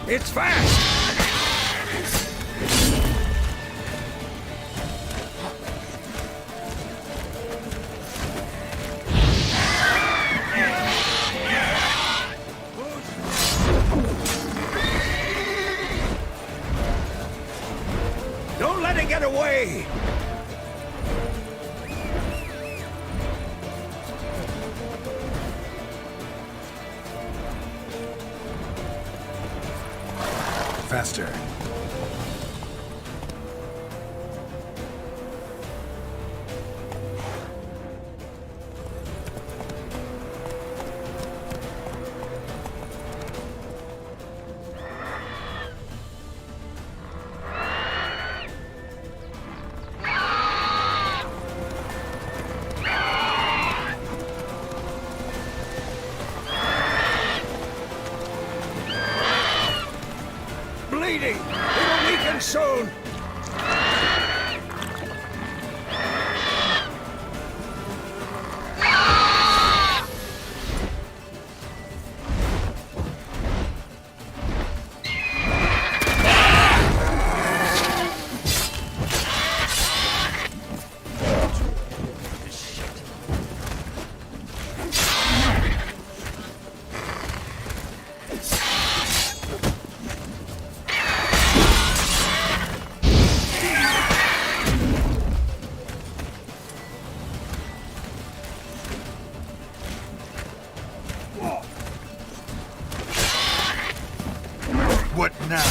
Speaker 5: It's fast! Don't let it get away!
Speaker 17: Faster.
Speaker 5: Bleeding! It'll weaken soon!
Speaker 17: What now?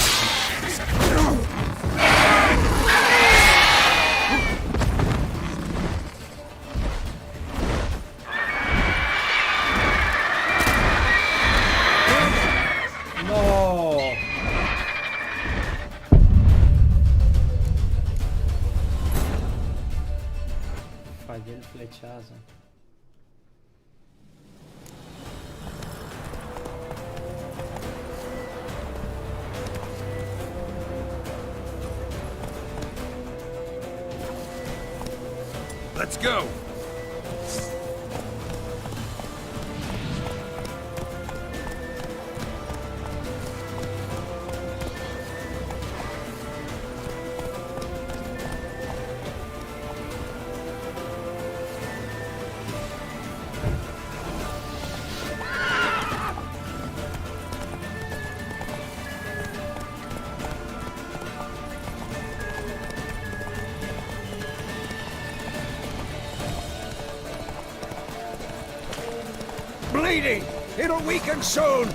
Speaker 1: No. Fallé el flechazo.
Speaker 5: Let's go! Bleeding! It'll weaken soon!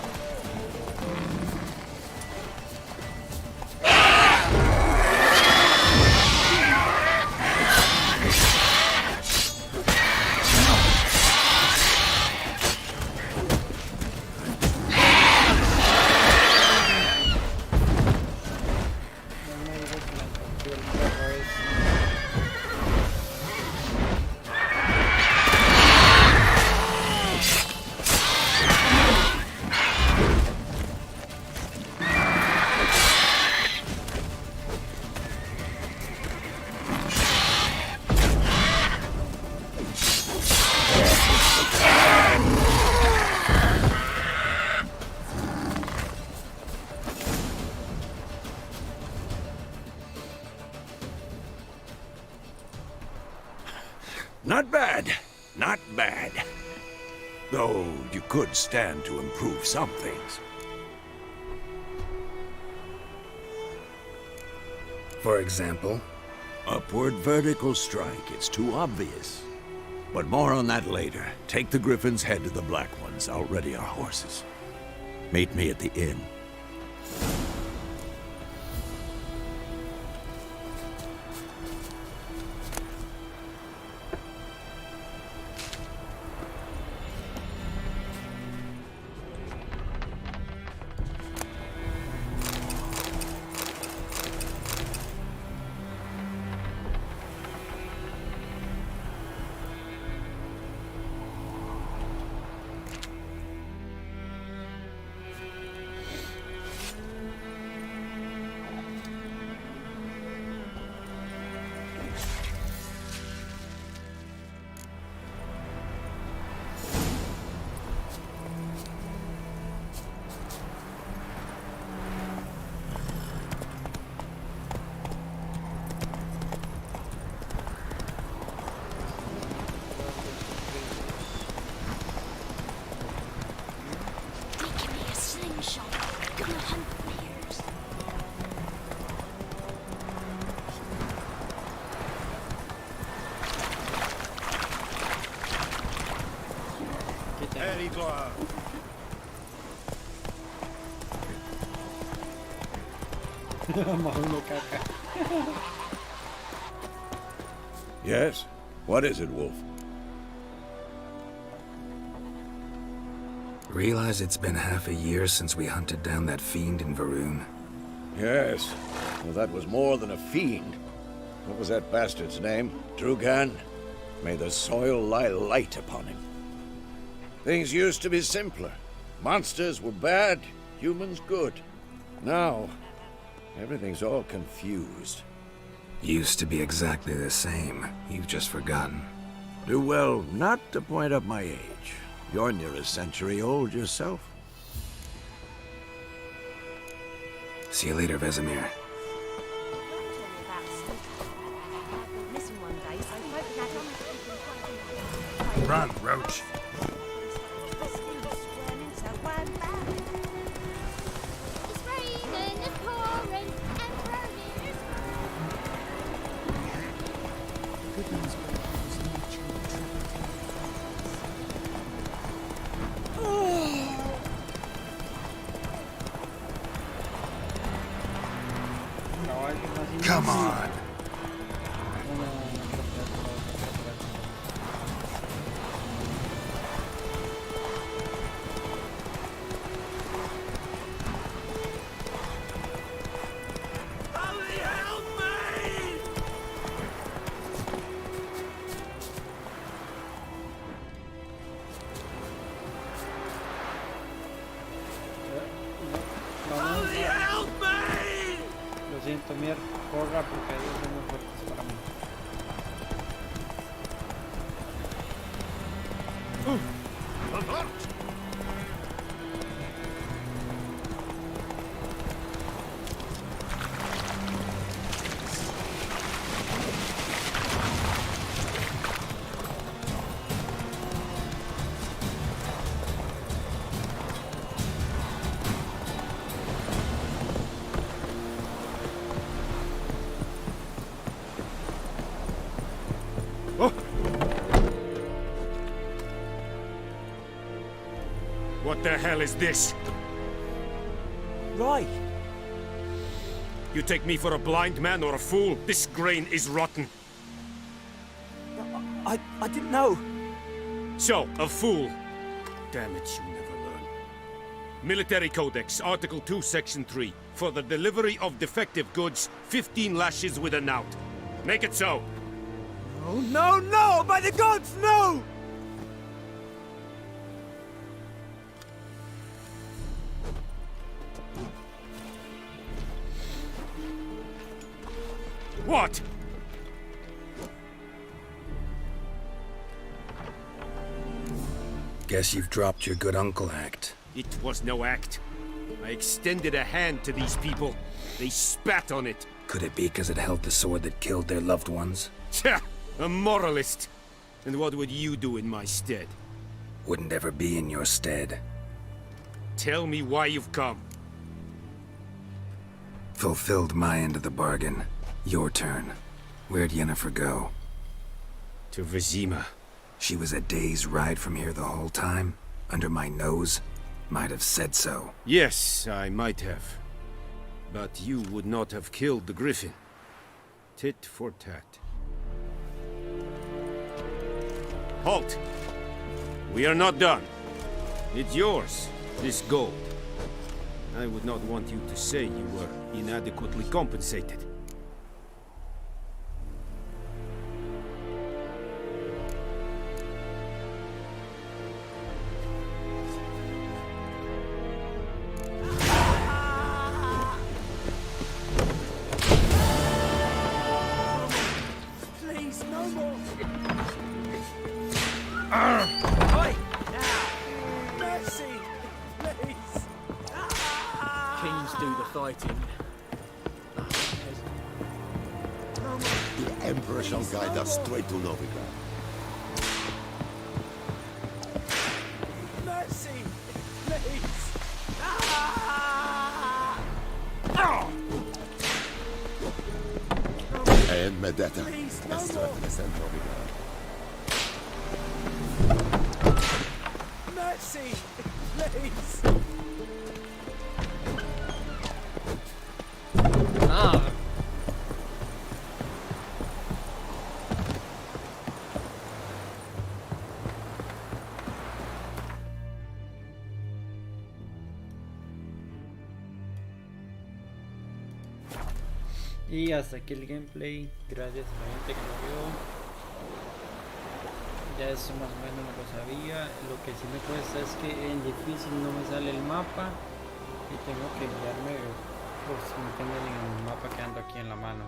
Speaker 5: Not bad. Not bad. Though you could stand to improve some things.
Speaker 3: For example?
Speaker 5: Upward vertical strike. It's too obvious. But more on that later. Take the Griffin's head to the Black Ones. I'll ready our horses. Meet me at the inn. Yes? What is it, Wolf?
Speaker 3: Realize it's been half a year since we hunted down that fiend in Varun?
Speaker 5: Yes. Well, that was more than a fiend. What was that bastard's name? Drugan? May the soil lie light upon him. Things used to be simpler. Monsters were bad, humans good. Now, everything's all confused.
Speaker 3: Used to be exactly the same. You've just forgotten.
Speaker 5: Do well not to point up my age. You're near a century old yourself.
Speaker 3: See you later, Vesemir.
Speaker 17: Run, Roach. Come on.
Speaker 1: Lo siento, Mier, corra porque ellos son muy fuertes para mí.
Speaker 7: What the hell is this?
Speaker 11: Right.
Speaker 7: You take me for a blind man or a fool? This grain is rotten.
Speaker 11: I didn't know.
Speaker 7: So, a fool. Damn it, you never learn. Military Codex, Article 2, Section 3. For the delivery of defective goods, 15 lashes with a knout. Make it so.
Speaker 11: Oh, no, no! By the gods, no!
Speaker 7: What?
Speaker 3: Guess you've dropped your good uncle act.
Speaker 7: It was no act. I extended a hand to these people. They spat on it.
Speaker 3: Could it be because it held the sword that killed their loved ones?
Speaker 7: Tja! A moralist. And what would you do in my stead?
Speaker 3: Wouldn't ever be in your stead.
Speaker 7: Tell me why you've come.
Speaker 3: Fulfilled my end of the bargain. Your turn. Where'd Yennefer go?
Speaker 7: To Vizima.
Speaker 3: She was a day's ride from here the whole time? Under my nose? Might have said so.
Speaker 7: Yes, I might have. But you would not have killed the griffin. Tit for tat. Halt! We are not done. It's yours, this gold. I would not want you to say you were inadequately compensated.
Speaker 11: Please, no more!
Speaker 13: Oi!
Speaker 11: Mercy! Please!
Speaker 13: Kings do the fighting.
Speaker 18: The Emperor shall guide us straight to Novigrad.
Speaker 11: Mercy! Please!
Speaker 18: And Medetta,
Speaker 11: Please, no
Speaker 18: as
Speaker 11: more.
Speaker 18: represent Novigrad.
Speaker 11: Mercy! Please!
Speaker 13: Ah!
Speaker 1: Y hasta aquí el gameplay. Gracias a la gente que lo vio. Ya eso más o menos lo sabía. Lo que sí me cuesta es que en difícil no me sale el mapa y tengo que guiarme pues metiéndole en el mapa que ando aquí en la mano.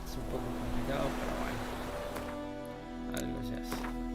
Speaker 1: Es un poco complicado, pero bueno, algo se hace.